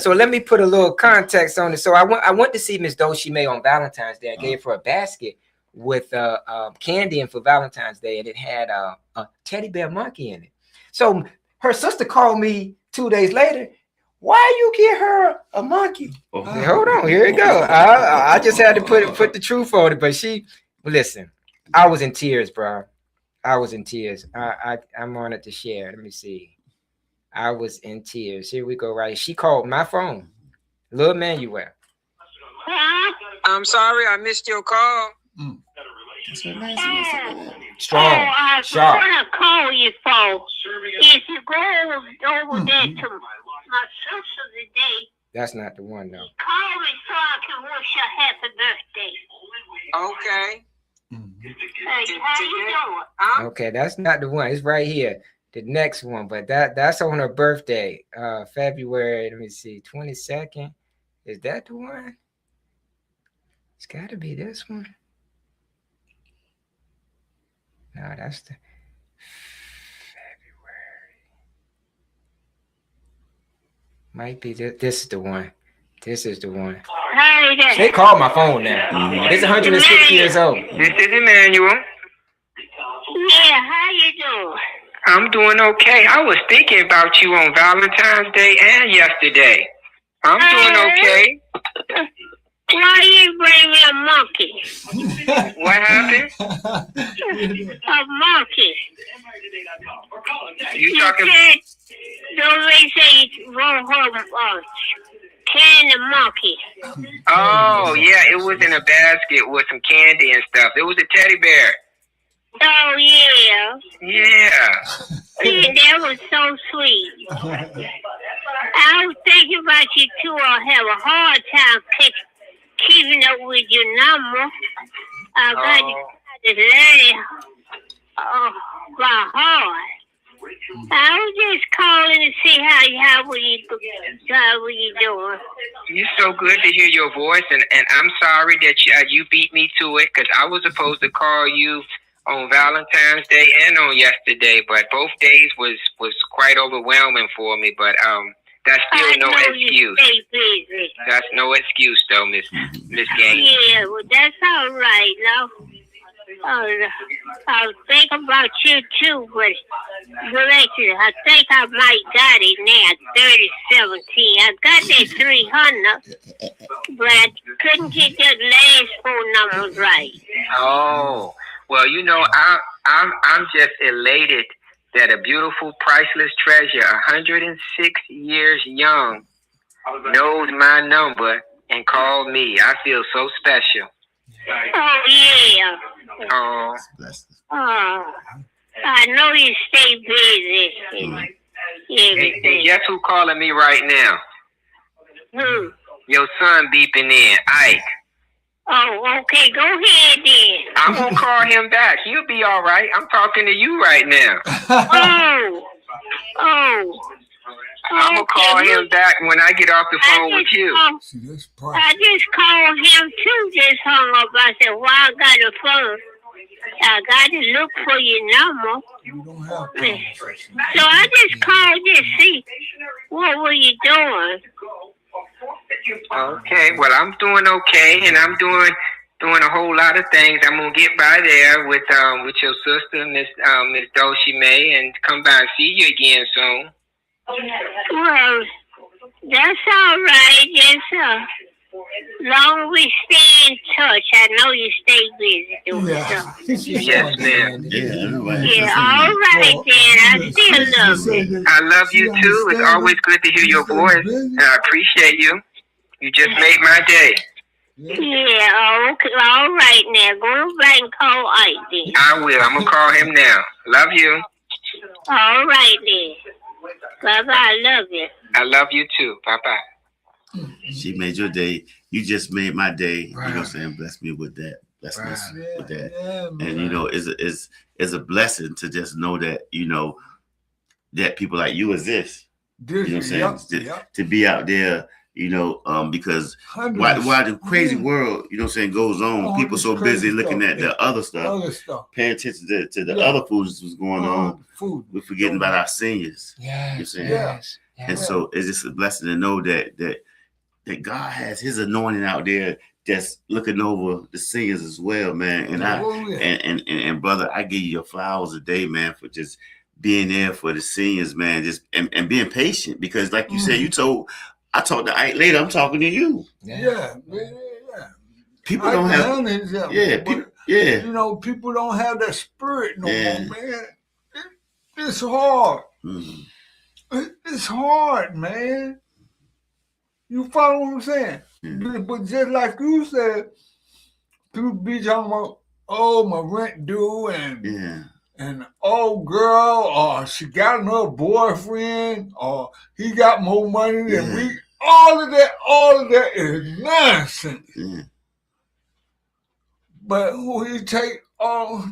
Speaker 2: So let me put a little context on it. So I went to see Miss Dosha May on Valentine's Day. I gave her a basket with candy in for Valentine's Day, and it had a teddy bear monkey in it. So her sister called me 2 days later. Why you get her a monkey?
Speaker 3: Oh.
Speaker 2: I said, hold on, here we go. I just had to put the truth on it. But listen, I was in tears, bro. I was in tears. I'm honored to share. Let me see. I was in tears. Here we go, right? She called my phone. Little Manuel. I'm sorry I missed your call.
Speaker 3: That's what nice.
Speaker 2: Strong.
Speaker 6: I was
Speaker 2: Sharp.
Speaker 6: trying to call you for. If you go over there to my sister today,
Speaker 2: That's not the one, though.
Speaker 6: call me so I can wish you a happy birthday.
Speaker 2: Okay.
Speaker 6: Hey, how you doing?
Speaker 2: Okay, that's not the one. It's right here. The next one, but that's on her birthday. February, let me see, 22nd. Is that the one? It's gotta be this one. No, that's the February. Might be this is the one. This is the one.
Speaker 6: Hey there.
Speaker 2: They called my phone now. This is 106 years old. This is Emmanuel.
Speaker 6: Yeah, how you doing?
Speaker 2: I'm doing okay. I was thinking about you on Valentine's Day and yesterday. I'm doing okay.
Speaker 6: Why you bring me a monkey?
Speaker 2: What happened?
Speaker 6: A monkey.
Speaker 2: You talking?
Speaker 6: Said, don't they say wrong can the monkey?
Speaker 2: Oh, yeah, it was in a basket with some candy and stuff. It was a teddy bear.
Speaker 6: Oh, yeah.
Speaker 2: Yeah.
Speaker 6: See, that was so sweet. I was thinking about you too. I'll have a hard time keeping up with your number. I got to learn it by heart. I was just calling to see how were you doing.
Speaker 2: It's so good to hear your voice, and I'm sorry that you beat me to it, because I was supposed to call you on Valentine's Day and on yesterday, but both days was quite overwhelming for me. But that's still no excuse.
Speaker 6: Stay busy.
Speaker 2: That's no excuse, though, Miss Gang.
Speaker 6: Yeah, well, that's all right, now. I'll think about you too, but actually, I think I might got it now, 3017. I got that 300, but I couldn't get that last phone number right.
Speaker 2: Oh, well, you know, I'm just elated that a beautiful, priceless treasure, 106 years young, knows my number and called me. I feel so special.
Speaker 6: Oh, yeah.
Speaker 2: Oh.
Speaker 6: I know you stay busy.
Speaker 2: Hey, guess who calling me right now?
Speaker 6: Who?
Speaker 2: Your son beeping in, Ike.
Speaker 6: Oh, okay. Go ahead then.
Speaker 2: I'm going to call him back. He'll be all right. I'm talking to you right now. I'm going to call him back when I get off the phone with you.
Speaker 6: I just called him too, just hung up. I said, well, I got a phone. I got to look for your number.
Speaker 4: You don't have conversation.
Speaker 6: So I just called to see what were you doing.
Speaker 2: Okay, well, I'm doing okay, and I'm doing a whole lot of things. I'm gonna get by there with your sister, Miss Dulcie May, and come by and see you again soon.
Speaker 6: Well, that's all right. Yes, long as we stay in touch. I know you stay busy doing stuff.
Speaker 2: Yes, ma'am.
Speaker 6: Yeah, all right then. I still love you.
Speaker 2: I love you too. It's always good to hear your voice, and I appreciate you. You just made my day.
Speaker 6: Yeah, okay. All right now. Go back and call Ike then.
Speaker 2: I will. I'm gonna call him now. Love you.
Speaker 6: All right then. Bye-bye. I love you.
Speaker 2: I love you too. Bye-bye.
Speaker 3: She made your day. You just made my day. Right. You know what I'm saying? Bless me with that. Bless me with that. Yeah, and you know, it's a blessing to just know that, you know, that people like you exist. You know what I'm saying? To be out there, you know, because while the crazy world, you know what I'm saying, goes on, people so busy looking at the other stuff, paying attention to the other foods that's going on. We're forgetting about our seniors.
Speaker 2: Yes,
Speaker 3: you know what I'm saying? And so it's just a blessing to know that God has his anointing out there that's looking over the seniors as well, man. And and brother, I give you your flowers a day, man, for just being there for the seniors, man, just and being patient, because like you said, I talked to Ike later, I'm talking to you.
Speaker 4: Yeah.
Speaker 3: People don't have
Speaker 4: you know, people don't have that spirit no more, man. It's hard. It's hard, man. You follow what I'm saying? But just like you said, people be talking about, oh, my rent due and oh, girl, or she got another boyfriend, or he got more money than we. All of that is nonsense. But when you take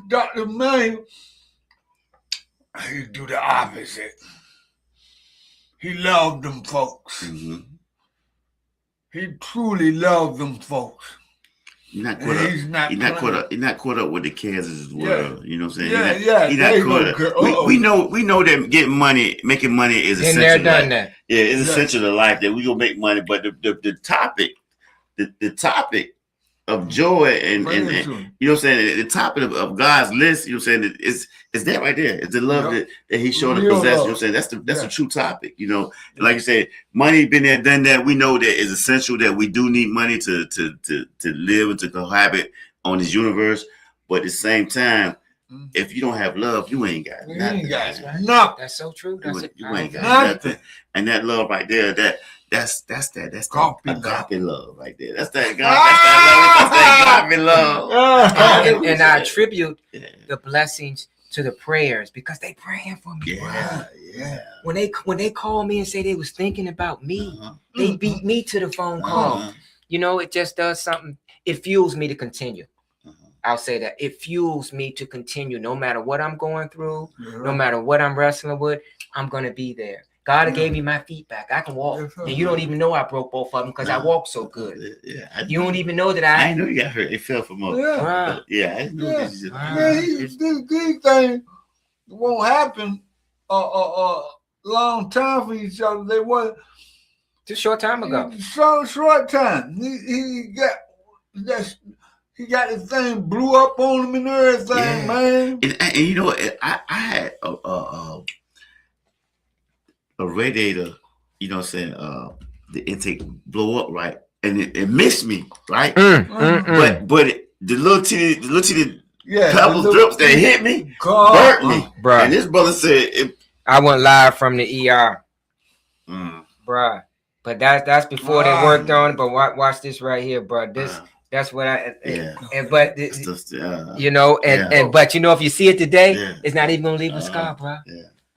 Speaker 4: Dr. May, he do the opposite. He loved them folks. He truly loved them folks.
Speaker 3: You're not caught up.
Speaker 4: He's not
Speaker 3: You're not caught
Speaker 4: playing.
Speaker 3: up. You're not caught up with the cares of this world. You know what I'm saying?
Speaker 4: Yeah,
Speaker 3: You're
Speaker 4: there
Speaker 3: not
Speaker 4: you
Speaker 3: caught
Speaker 4: go,
Speaker 3: up.
Speaker 4: girl.
Speaker 3: We know that making money is
Speaker 2: Been
Speaker 3: essential.
Speaker 2: there,
Speaker 3: to
Speaker 2: done
Speaker 3: life.
Speaker 2: that.
Speaker 3: Yeah, it's
Speaker 4: Yeah.
Speaker 3: essential to life that we gonna make money. But the topic, the topic of joy and
Speaker 4: Bring it to
Speaker 3: you
Speaker 4: him.
Speaker 3: know what I'm saying, the topic of God's list, you know what I'm saying, it's that right there. It's the love
Speaker 4: Yep.
Speaker 3: that He showed to
Speaker 4: Real
Speaker 3: possess. You know
Speaker 4: love.
Speaker 3: what I'm saying? That's
Speaker 4: Yeah.
Speaker 3: the true topic. You know, like you said, money been there, done that. We know that it's essential that we do need money to live and to cohabit on this universe. But at the same time, if you don't have love, you ain't got
Speaker 4: You
Speaker 3: nothing.
Speaker 4: ain't got
Speaker 3: man.
Speaker 4: nothing.
Speaker 2: That's so true.
Speaker 3: You,
Speaker 2: That's
Speaker 3: you ain't got
Speaker 4: Nothing.
Speaker 3: nothing. And that love right there, that's that agape love right there. That's that agape love.
Speaker 2: And I attribute
Speaker 3: Yeah.
Speaker 2: the blessings to the prayers because they praying for me.
Speaker 3: Yeah.
Speaker 2: When they call me and say they was thinking about me,
Speaker 3: Uh-huh.
Speaker 2: they beat me to the phone call.
Speaker 3: Uh-huh.
Speaker 2: You know, it just does something. It fuels me to continue.
Speaker 3: Uh-huh.
Speaker 2: I'll say that. It fuels me to continue no matter what I'm going through, no matter what I'm wrestling with, I'm going to be there. God gave me my feet back. I can walk. And you don't even know I broke both of them because I walk so good.
Speaker 3: Yeah.
Speaker 2: You don't even know that
Speaker 3: I
Speaker 2: I
Speaker 3: didn't know you got hurt. It fell from up.
Speaker 4: Yeah.
Speaker 2: Right.
Speaker 3: Yeah, I didn't know
Speaker 4: Yeah.
Speaker 3: this.
Speaker 4: These things won't happen long time for each other. They was
Speaker 2: just a short time ago.
Speaker 4: so short time. He got the thing blew up on him and everything,
Speaker 3: Yeah.
Speaker 4: man.
Speaker 3: And you know, I had a radiator, you know what I'm saying, the intake blow up, right? And it missed me, right? But the little titty pebbles drips that hit me burnt me.
Speaker 2: Bruh.
Speaker 3: And this brother said
Speaker 2: I went live from the ER.
Speaker 3: Mm.
Speaker 2: Bruh. But that's before they worked on it. But watch this right here, bro. That's what but you know, but you know, if you see it today, it's not even gonna leave a scar, bro.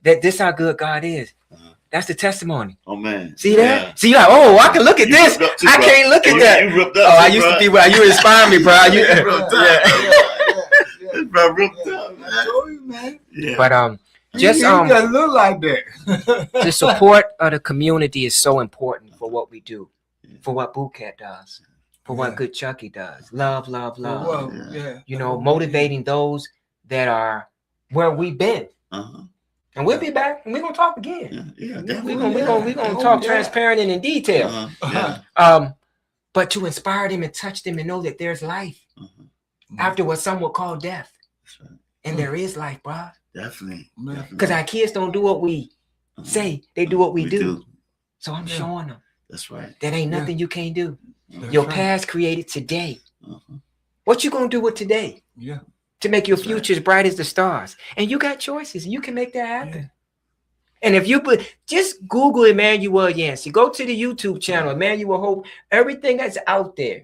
Speaker 2: This how good God is. That's the testimony.
Speaker 3: Oh man.
Speaker 2: See that? See, you're like, oh, I can look at this. I can't look at that.
Speaker 3: You ripped up.
Speaker 2: I used to be where you inspire me, bro. You
Speaker 3: bro, ripped up,
Speaker 4: man.
Speaker 3: Yeah.
Speaker 2: But just
Speaker 4: look like that.
Speaker 2: the support of the community is so important for what we do, for what Boot Camp does, for what Good Chucky does. Love.
Speaker 4: Well,
Speaker 2: You know, motivating those that are where we've been. And we'll be back and we're gonna talk again.
Speaker 3: Yeah,
Speaker 2: we're gonna talk transparent and in detail. But to inspire them and touch them and know that there's life after what some would call death.
Speaker 3: That's right.
Speaker 2: And there is life, bro.
Speaker 3: Definitely.
Speaker 2: Because our kids don't do what we say, they do what we do. So I'm showing them.
Speaker 3: That's right.
Speaker 2: That ain't nothing you can't do. Your past created today. What you gonna do with today?
Speaker 4: Yeah.
Speaker 2: To make your future as bright as the stars. And you got choices. You can make that happen. Yeah. And if you just Google Emmanuel Yancey, go to the YouTube channel, Emmanuel Hope, everything that's out there.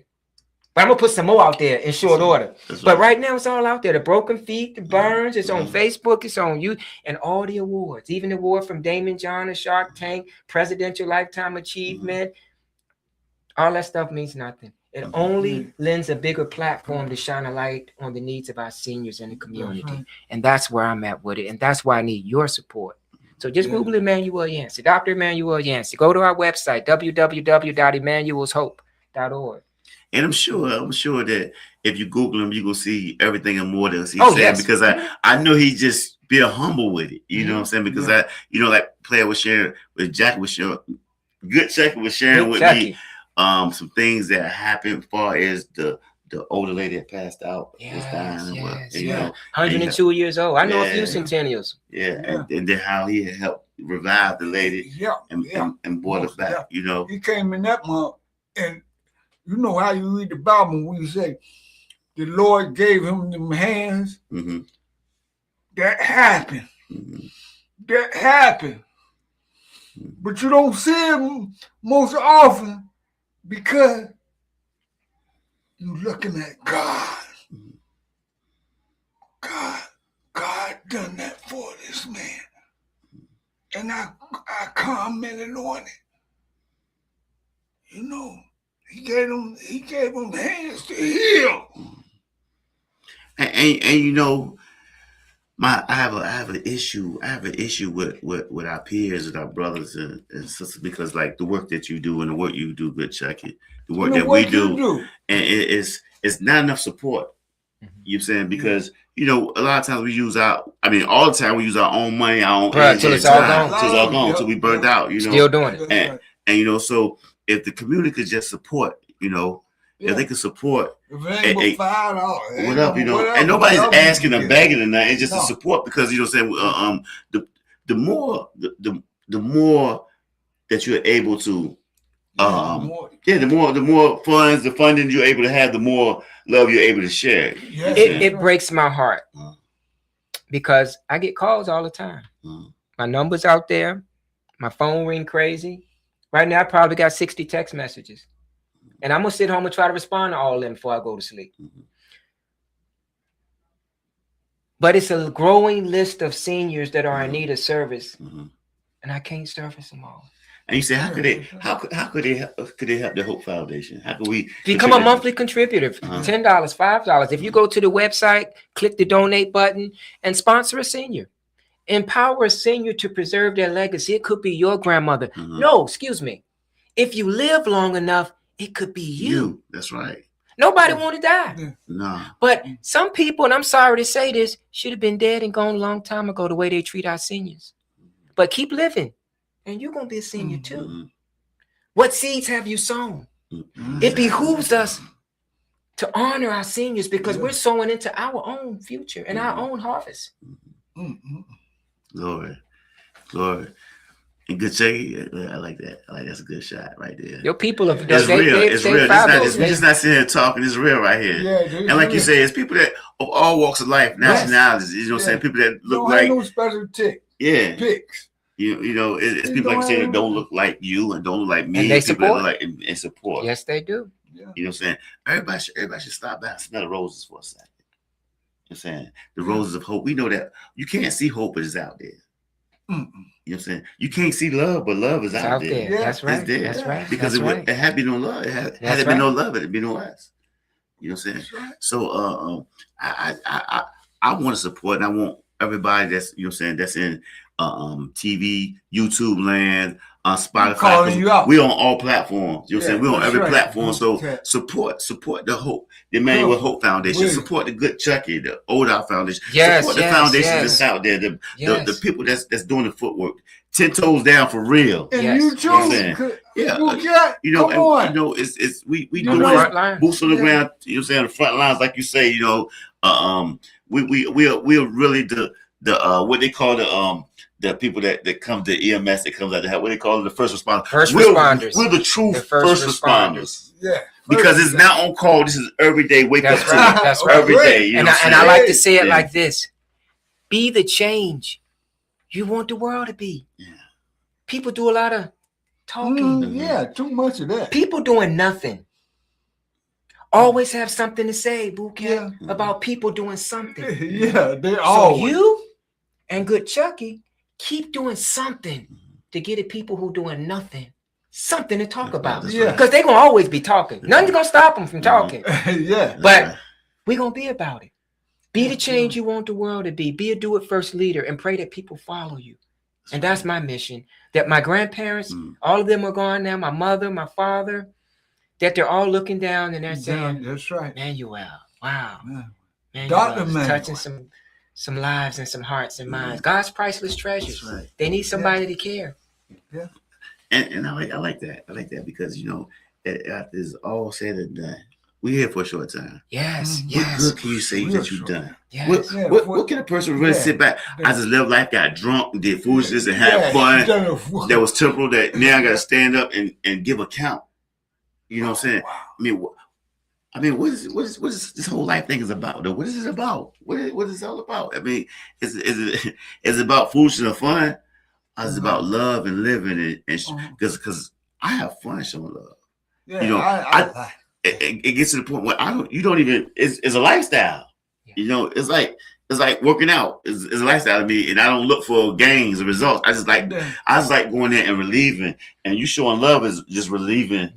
Speaker 2: But I'm gonna put some more out there in short order. But right now it's all out there. The Broken Feet, the Burns, it's on Facebook, it's on you, and all the awards, even the award from Damon John and Shark Tank, Presidential Lifetime Achievement. All that stuff means nothing. It only lends a bigger platform to shine a light on the needs of our seniors in the community. And that's where I'm at with it. And that's why I need your support. So just Google Emmanuel Yancey, Dr. Emmanuel Yancey. Go to our website, www.emmanuelshope.org.
Speaker 3: And I'm sure that if you Google him, you're going to see everything and more that he's saying. Because I know he just be humble with it. You know what I'm saying? Because like Player was sharing, with Jack was sharing, Good Chucky was sharing with me. Some things that happened as far as the older lady that passed out. You know,
Speaker 2: 102 years old. I know a few centennials.
Speaker 3: And then how he had helped revive the lady and brought her back, you know.
Speaker 4: He came in that month, and you know how you read the Bible when you say the Lord gave him them hands. That happened. That happened. But you don't see him most often because you're looking at God. God done that for this man. And I commented on it. You know, he gave him hands to heal.
Speaker 3: And you know, I have an issue. I have an issue with our peers and our brothers and sisters, because like the work that you do and the work you do, good Chucky, the work that we do, and it's not enough support. You know what I'm saying? Because you know, a lot of times we use all the time we use our own money, our own energy,
Speaker 2: till it's all gone.
Speaker 3: till it's all gone, till we burned out. You know,
Speaker 2: Still doing it.
Speaker 3: And you know, so if the community could just support, you know, if they could support, $5, what up, you know, and nobody's asking or begging or nothing. It's just a support, because you know what I'm saying. The more that you're able to, the more funds, the funding you're able to have, the more love you're able to share.
Speaker 2: It breaks my heart because I get calls all the time. My number's out there. My phone ring crazy. Right now, I probably got 60 text messages. And I'm going to sit home and try to respond to all of them before I go to sleep. But it's a growing list of seniors that are in need of service. And I can't service them all.
Speaker 3: And you say, how could they help the Hope Foundation? How could we
Speaker 2: become a monthly contributor? $10, $5. If you go to the website, click the donate button and sponsor a senior. Empower a senior to preserve their legacy. It could be your grandmother. No, excuse me. If you live long enough, it could be you.
Speaker 3: That's right.
Speaker 2: Nobody want to die.
Speaker 3: No.
Speaker 2: But some people, and I'm sorry to say this, should have been dead and gone a long time ago the way they treat our seniors. But keep living, and you're going to be a senior too. What seeds have you sown? It behooves us to honor our seniors because we're sowing into our own future and our own harvest.
Speaker 3: Glory. And good Chucky, I like that. That's a good shot right there.
Speaker 2: Your people are
Speaker 3: it's real. It's real. We're just not sitting here talking. It's real right here. And like you say, it's people that of all walks of life, nationalities. You know what I'm saying? People that look like
Speaker 4: no special picks.
Speaker 3: You know, it's people like you say that don't look like you and don't look like me.
Speaker 2: And they
Speaker 3: people
Speaker 2: support.
Speaker 3: That look like and support.
Speaker 2: Yes, they do.
Speaker 3: You know what I'm saying? Everybody should stop by and smell the roses for a second. You know what I'm saying? The roses of hope. We know that you can't see hope, but it's out there. You know what I'm saying? You can't see love, but love is out there.
Speaker 2: Yeah. That's right.
Speaker 3: It's there.
Speaker 2: That's right.
Speaker 3: Because it had been no love. Had it been no love, it'd be no us. You know what I'm saying?
Speaker 4: Right.
Speaker 3: So I want to support, and I want everybody that's, you know what I'm saying, that's in TV, YouTube land, Spotify. We on all platforms. You know what I'm saying? We on every platform. So support the Hope, the Emmanuel Hope Foundation. Support the Good Chucky, the O.D.A.R Foundation. Support the foundation that's out there. The people that's doing the footwork. 10 toes down for real.
Speaker 4: And you too.
Speaker 3: You know, it's we doing boots on the ground. You know what I'm saying? The front lines, like you say. You know, we are really the what they call the people that come to EMS, that comes out to help. What they call it, the first responders.
Speaker 2: Responders.
Speaker 3: We're the true first responders.
Speaker 4: Yeah.
Speaker 3: Because it's not on call. This is every day. Wake up to
Speaker 2: That's right.
Speaker 3: Every day. You know
Speaker 2: and I like to say it like this: be the change you want the world to be.
Speaker 3: Yeah.
Speaker 2: People do a lot of talking.
Speaker 4: Too much of that.
Speaker 2: People doing nothing. Always have something to say, Bouquet, about people doing something.
Speaker 4: They're all.
Speaker 2: So you and Good Chucky keep doing something to get at people who doing nothing. Something to talk about. Because they're going to always be talking. Nothing's going to stop them from talking. But we're going to be about it. Be the change you want the world to be. Be a do-it-first leader and pray that people follow you. And that's my mission. That my grandparents, all of them are gone now, my mother, my father, that they're all looking down and they're saying,
Speaker 4: that's right.
Speaker 2: Manuel, wow.
Speaker 4: Dr.
Speaker 2: Manuel touching some lives and some hearts and minds. God's priceless treasures.
Speaker 3: Right.
Speaker 2: They need somebody to care.
Speaker 4: Yeah.
Speaker 3: And I like that. I like that because, you know, after it's all said and done, we're here for a short time.
Speaker 2: Yes.
Speaker 3: What good can you say that you've done?
Speaker 2: Yes.
Speaker 3: What can a person really sit back? I just lived life, got drunk, did foolishness, and had fun. That was temporal. That now I got to stand up and give account. You know what I'm saying? Wow. I mean, what is this whole life thing is about? Though? What is it about? What is it all about? I mean, is it about foolishness and fun? Or is it about love and living? And because I have fun showing love.
Speaker 4: Yeah,
Speaker 3: you know, it gets to the point where you don't even. It's a lifestyle. Yeah. You know, it's like It's like working out. It's a lifestyle to me, and I don't look for gains or results. I just like going there and relieving. And you showing love is just relieving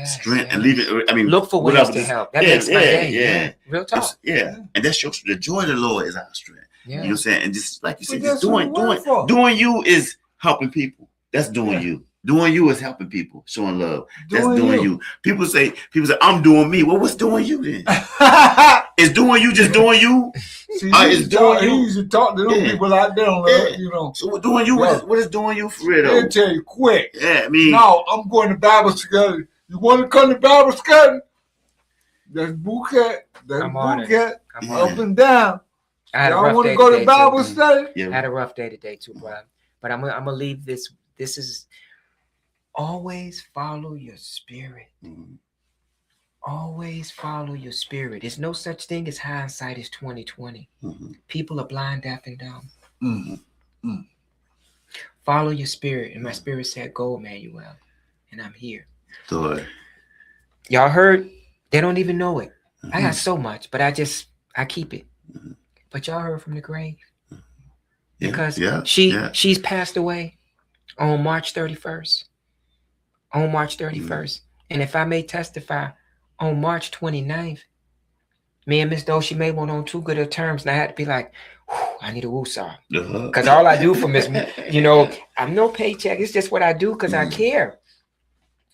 Speaker 3: strength and leaving. I mean,
Speaker 2: look for ways to help. That makes my day. Yeah. Real talk.
Speaker 3: And that's the joy of the Lord is our strength.
Speaker 2: Yeah.
Speaker 3: You know what I'm saying? And just like you said, just doing you is helping people. That's doing you. Doing you is helping people, showing love. That's doing you. People say, I'm doing me. Well, what's doing you then? Is doing you just doing you?
Speaker 4: See, it's doing you. He used to talk to them people out there, you know.
Speaker 3: So what doing you? What is doing you for real?
Speaker 4: They'll tell you quick.
Speaker 3: Yeah, I mean.
Speaker 4: No, I'm going to Bible study. You want to come to Bible study? That's bouquet. That's bouquet. Up and down. Y'all want to go to Bible study?
Speaker 2: I had a rough day today too, bro. But I'm gonna leave this. This is always follow your spirit. Always follow your spirit. There's no such thing as hindsight is 20/20. People are blind, deaf, and dumb. Follow your spirit. And my spirit said, go, Emmanuel. And I'm here.
Speaker 3: Good.
Speaker 2: Y'all heard? They don't even know it. I got so much, but I keep it. But y'all heard from the grave. Because she's passed away on March 31st. On March 31st. And if I may testify, on March 29th, me and Miss Doshi May went on too good of terms, and I had to be like, I need a woosah. Because all I do for Miss, I'm no paycheck. It's just what I do because I care.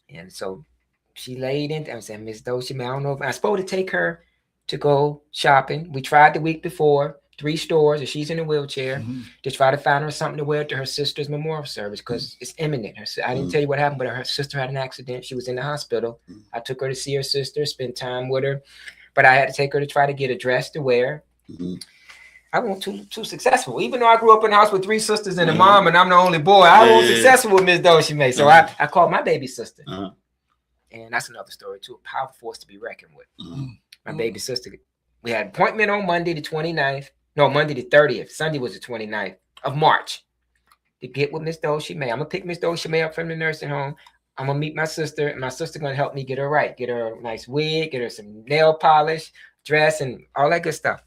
Speaker 2: And so she laid in. I said, Miss Doshi May, I don't know if I'm supposed to take her to go shopping. We tried the week before, 3 stores, and she's in a wheelchair to try to find her something to wear to her sister's memorial service because it's imminent. I didn't tell you what happened, but her sister had an accident. She was in the hospital. I took her to see her sister, spend time with her, but I had to take her to try to get a dress to wear. I wasn't too successful. Even though I grew up in a house with 3 sisters and a mom, and I'm the only boy, I wasn't successful with Miss Doshi May. So I called my baby sister. And that's another story too, a powerful force to be reckoned with. My baby sister, we had an appointment on Monday the 29th. No, Monday the 30th. Sunday was the 29th of March to get with Miss Doshi May. I'm going to pick Miss Doshi May up from the nursing home. I'm going to meet my sister, and my sister going to help me get her right. Get her a nice wig, get her some nail polish, dress, and all that good stuff.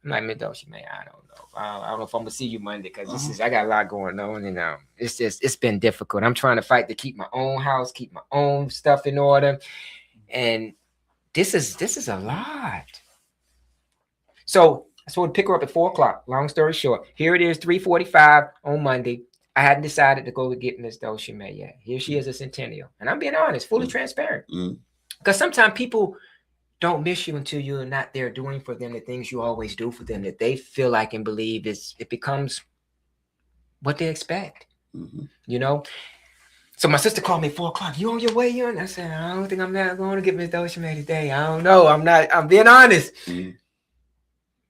Speaker 2: I'm like, Miss Doshi May, I don't know. I don't know if I'm going to see you Monday because I got a lot going on, and it's been difficult. I'm trying to fight to keep my own house, keep my own stuff in order, and this is a lot. So I supposed to pick her up at 4:00. Long story short, here it is, 3:45 on Monday. I hadn't decided to go to get Miss Doshi May yet. Here she is, a centennial. And I'm being honest, fully transparent. Because sometimes people don't miss you until you're not there doing for them the things you always do for them that they feel like and believe it becomes what they expect. So my sister called me at 4:00. You on your way, I said, I don't think I'm not going to get Miss Doshi May today. I don't know. I'm being honest.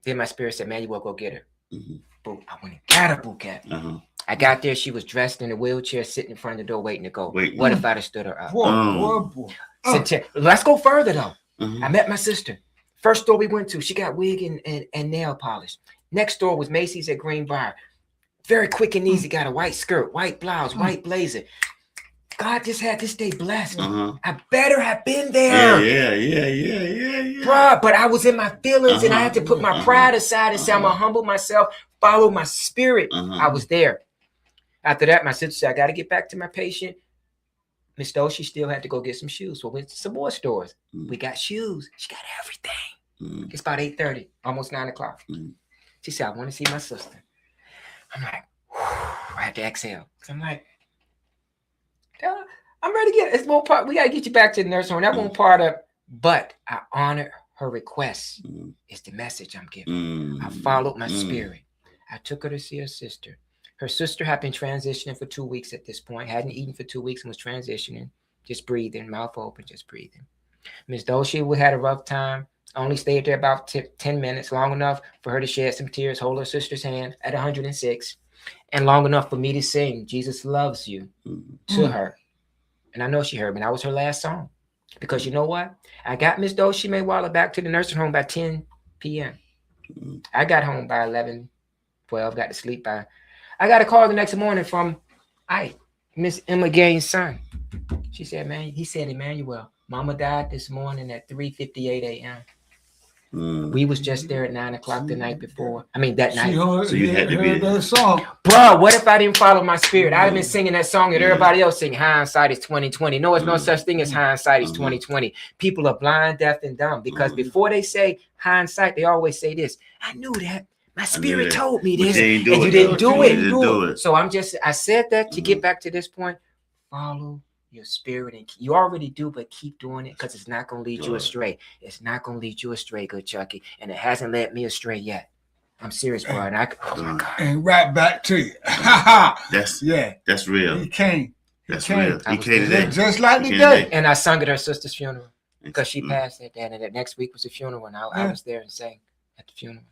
Speaker 2: Then my spirit said, man, you will go get her. Boom. I went and got a bouquet. I got there. She was dressed in a wheelchair, sitting in front of the door, waiting to go. What if I'd have stood her up? Let's go further, though. I met my sister. First store we went to, she got wig and nail polish. Next door was Macy's at Greenbrier. Very quick and easy. Got a white skirt, white blouse, white blazer. God just had this day blessed. I better have been there. Yeah. Bruh, but I was in my feelings and I had to put my pride aside and say, I'm going to humble myself, follow my spirit. I was there. After that, my sister said, I got to get back to my patient. Miss Doshi still had to go get some shoes. So we went to some more stores. We got shoes. She got everything. It's about 8:30, almost 9 o'clock. She said, I want to see my sister. I'm like, I had to exhale. I'm like, I'm ready to get it's one part. We got to get you back to the nursing home. That one part of, but I honored her request. It's the message I'm giving. I followed my spirit. I took her to see her sister. Her sister had been transitioning for 2 weeks at this point, hadn't eaten for 2 weeks and was transitioning, just breathing, mouth open, just breathing. Miss Doshi had a rough time. Only stayed there about 10 minutes, long enough for her to shed some tears, hold her sister's hand at 106, and long enough for me to sing Jesus Loves You to her. And I know she heard me. That was her last song. Because you know what? I got Miss Doshi May Waller back to the nursing home by 10 p.m. I got home by 11, 12, got to sleep by... I got a call the next morning from Miss Emma Gaines' son. She said, he said, Emmanuel, Mama died this morning at 3:58 a.m. We was just there at 9 o'clock the night before. I mean, that night.
Speaker 3: So you had to be there.
Speaker 4: that song.
Speaker 2: Bro, what if I didn't follow my spirit? I'd have been singing that song and everybody else singing hindsight is 2020. No, it's no such thing as hindsight is 2020. People are blind, deaf, and dumb because before they say hindsight, they always say this. I knew that. My spirit told me this, and you didn't do it. So I said that to get back to this point. Follow your spirit, and you already do, but keep doing it because it's not going to lead you astray. It's not going to lead you astray, good Chucky, and it hasn't led me astray yet. I'm serious, bro. And oh my God.
Speaker 4: And right back to you.
Speaker 3: That's real.
Speaker 4: He came.
Speaker 3: That's real. He came today.
Speaker 4: Just like today.
Speaker 2: And I sung at her sister's funeral because she passed that day, and the next week was the funeral, and I was there and sang at the funeral.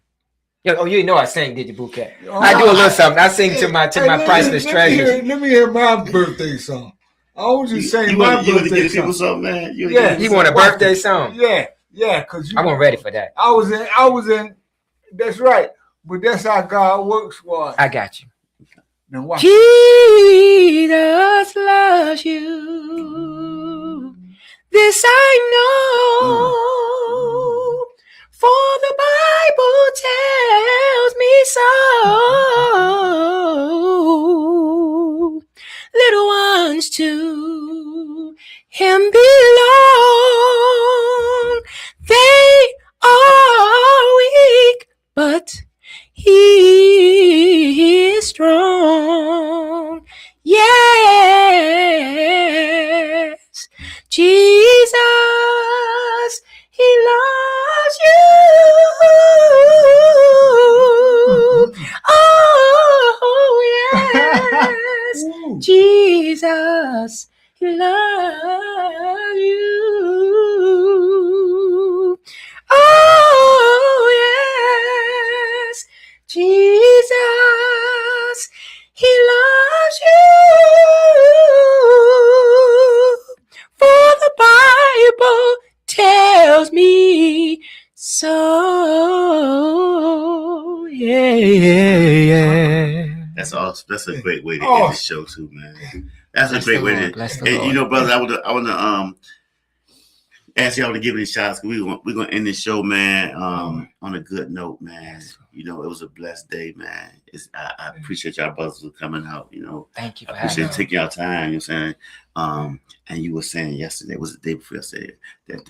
Speaker 2: Oh, you know I sang, did you, Bouquet? I do a little something. I sing to my priceless treasures.
Speaker 4: Let me hear my birthday song. I was just saying my birthday song.
Speaker 3: Something, man.
Speaker 2: You want a birthday song?
Speaker 4: Yeah, because
Speaker 2: I wasn't ready for that.
Speaker 4: I was in. That's right. But that's how God works for us.
Speaker 2: I got you.
Speaker 4: Now watch.
Speaker 2: Jesus loves you. This I know. For the Bible tells me so. Little ones to him belong. They are weak, but he is strong. Yes, Jesus, he loves you. Oh, yes, Jesus, he loves you. Oh, yes, Jesus, he loves you. For the Bible tells me so. Yeah.
Speaker 3: That's awesome. That's a great way to end the show too, man. That's a great way to. And you know, brother, I want to ask y'all to give me shots. We're gonna end this show, man, on a good note, man. You know, it was a blessed day, man. I appreciate y'all brothers for coming out. You know,
Speaker 2: thank you.
Speaker 3: I appreciate taking y'all time. You know what I'm saying? And you were saying yesterday, was the day before yesterday, that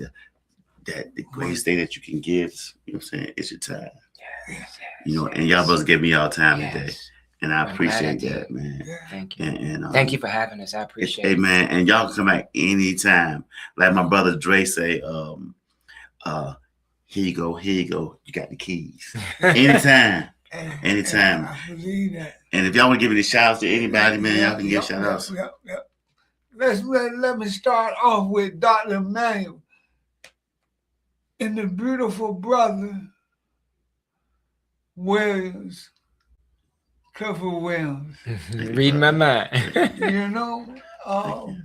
Speaker 3: the greatest thing that you can give, you know what I'm saying, is your time.
Speaker 2: Yes,
Speaker 3: you know, and y'all brothers gave me y'all time today. And I
Speaker 2: I'm
Speaker 3: appreciate
Speaker 2: glad I
Speaker 3: that, man.
Speaker 2: Thank you.
Speaker 3: And
Speaker 2: thank you for having us. I appreciate it.
Speaker 3: Hey, man, and y'all can come back anytime. Like my brother Dre say, here you go. You got the keys. Anytime. Anytime.
Speaker 4: I believe that.
Speaker 3: And if y'all want to give any shout outs to anybody, man, y'all can give shout outs.
Speaker 4: Let me start off with Dr. Emmanuel and the beautiful brother Williams, Clifford Williams.
Speaker 2: Reading my mind.
Speaker 4: You know,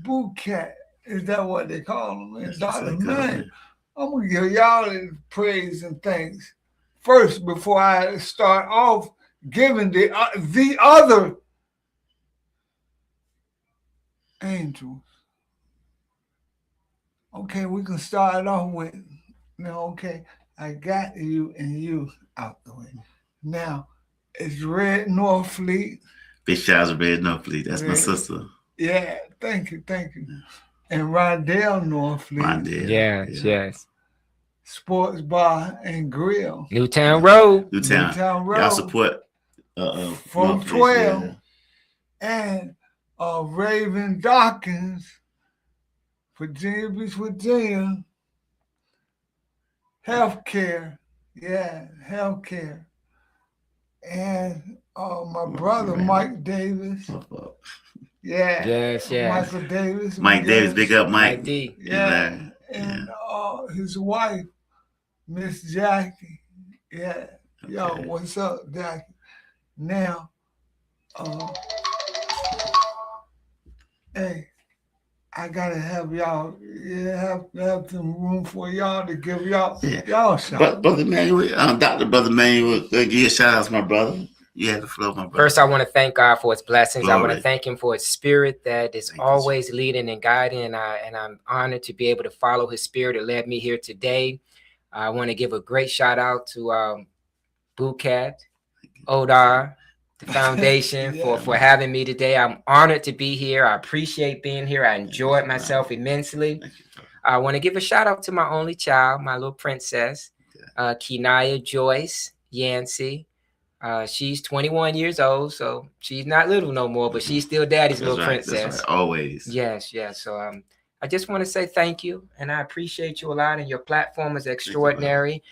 Speaker 4: Bouquet, is that what they call him? And Dr. Emmanuel. I'm going to give y'all praise and thanks first before I start off giving the other angels. Okay, we can start off with, okay, I got you and you out the way. Now, it's Red Northfleet.
Speaker 3: Big shout out to Red Northfleet. That's my sister.
Speaker 4: Yeah, thank you. And Rondell Northfleet.
Speaker 2: Yes.
Speaker 4: Sports Bar and Grill.
Speaker 2: Newtown Road.
Speaker 3: Newtown Road. Y'all support
Speaker 4: from 12. Yeah. And Raven Dawkins, Virginia Beach, Virginia. Healthcare. Yeah, healthcare. And my brother, Mike Davis. Yeah.
Speaker 2: Yes.
Speaker 4: Michael Davis.
Speaker 3: Mike Davis, big up Mike.
Speaker 2: D.
Speaker 4: Yeah. And his wife, Miss Jackie. Yeah. Okay. Yo, what's up, Jackie? Now, hey, I gotta have y'all. Have some room for y'all to give y'all a shout.
Speaker 3: But Brother Manuel, Brother Manuel, give you a shout out to my brother. You have the flow, my brother.
Speaker 2: First, I want to thank God for His blessings.
Speaker 3: Glory.
Speaker 2: I want to thank Him for His Spirit that is always leading and guiding. And I'm honored to be able to follow His Spirit that led me here today. I want to give a great shout out to Bootcat, O.D.A.R, the foundation for having me today. I'm honored to be here. I appreciate being here. I enjoyed myself immensely. I want to give a shout out to my only child, my little princess, Kenaya Joyce Yancey. She's 21 years old, so she's not little no more, but she's still daddy's little princess.
Speaker 3: That's right, always.
Speaker 2: Yes. So I just want to say thank you, and I appreciate you a lot, and your platform is extraordinary.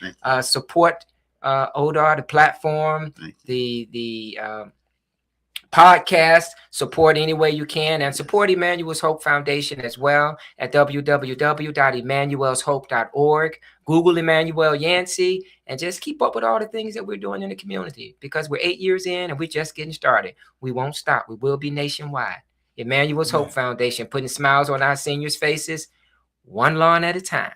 Speaker 2: Support O.D.A.R, the platform, the podcast, support any way you can, and support Emmanuel's Hope Foundation as well at www.emmanuelshope.org. Google Emmanuel Yancey and just keep up with all the things that we're doing in the community, because we're 8 years in and we're just getting started. We won't stop. We will be nationwide. Emmanuel's Hope Foundation, putting smiles on our seniors' faces, one lawn at a time.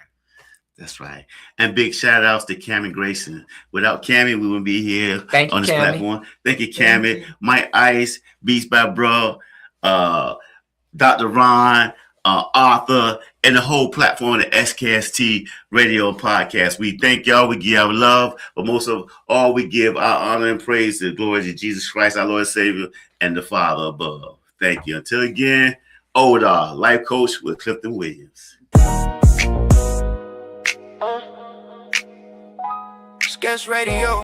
Speaker 3: That's right. And big shout outs to Cammie Grayson. Without Cammie, we wouldn't be here on this platform. Thank you, Cammie. Mike Ice, Beats by Bro, Dr. Ron, Arthur, and the whole platform, the SKST radio podcast. We thank y'all. We give our love, but most of all, we give our honor and praise to the glory to Jesus Christ, our Lord and Savior, and the Father above. Thank you. Until again, O.D.A.R, life coach with Clifton Williams.
Speaker 1: SKST Radio.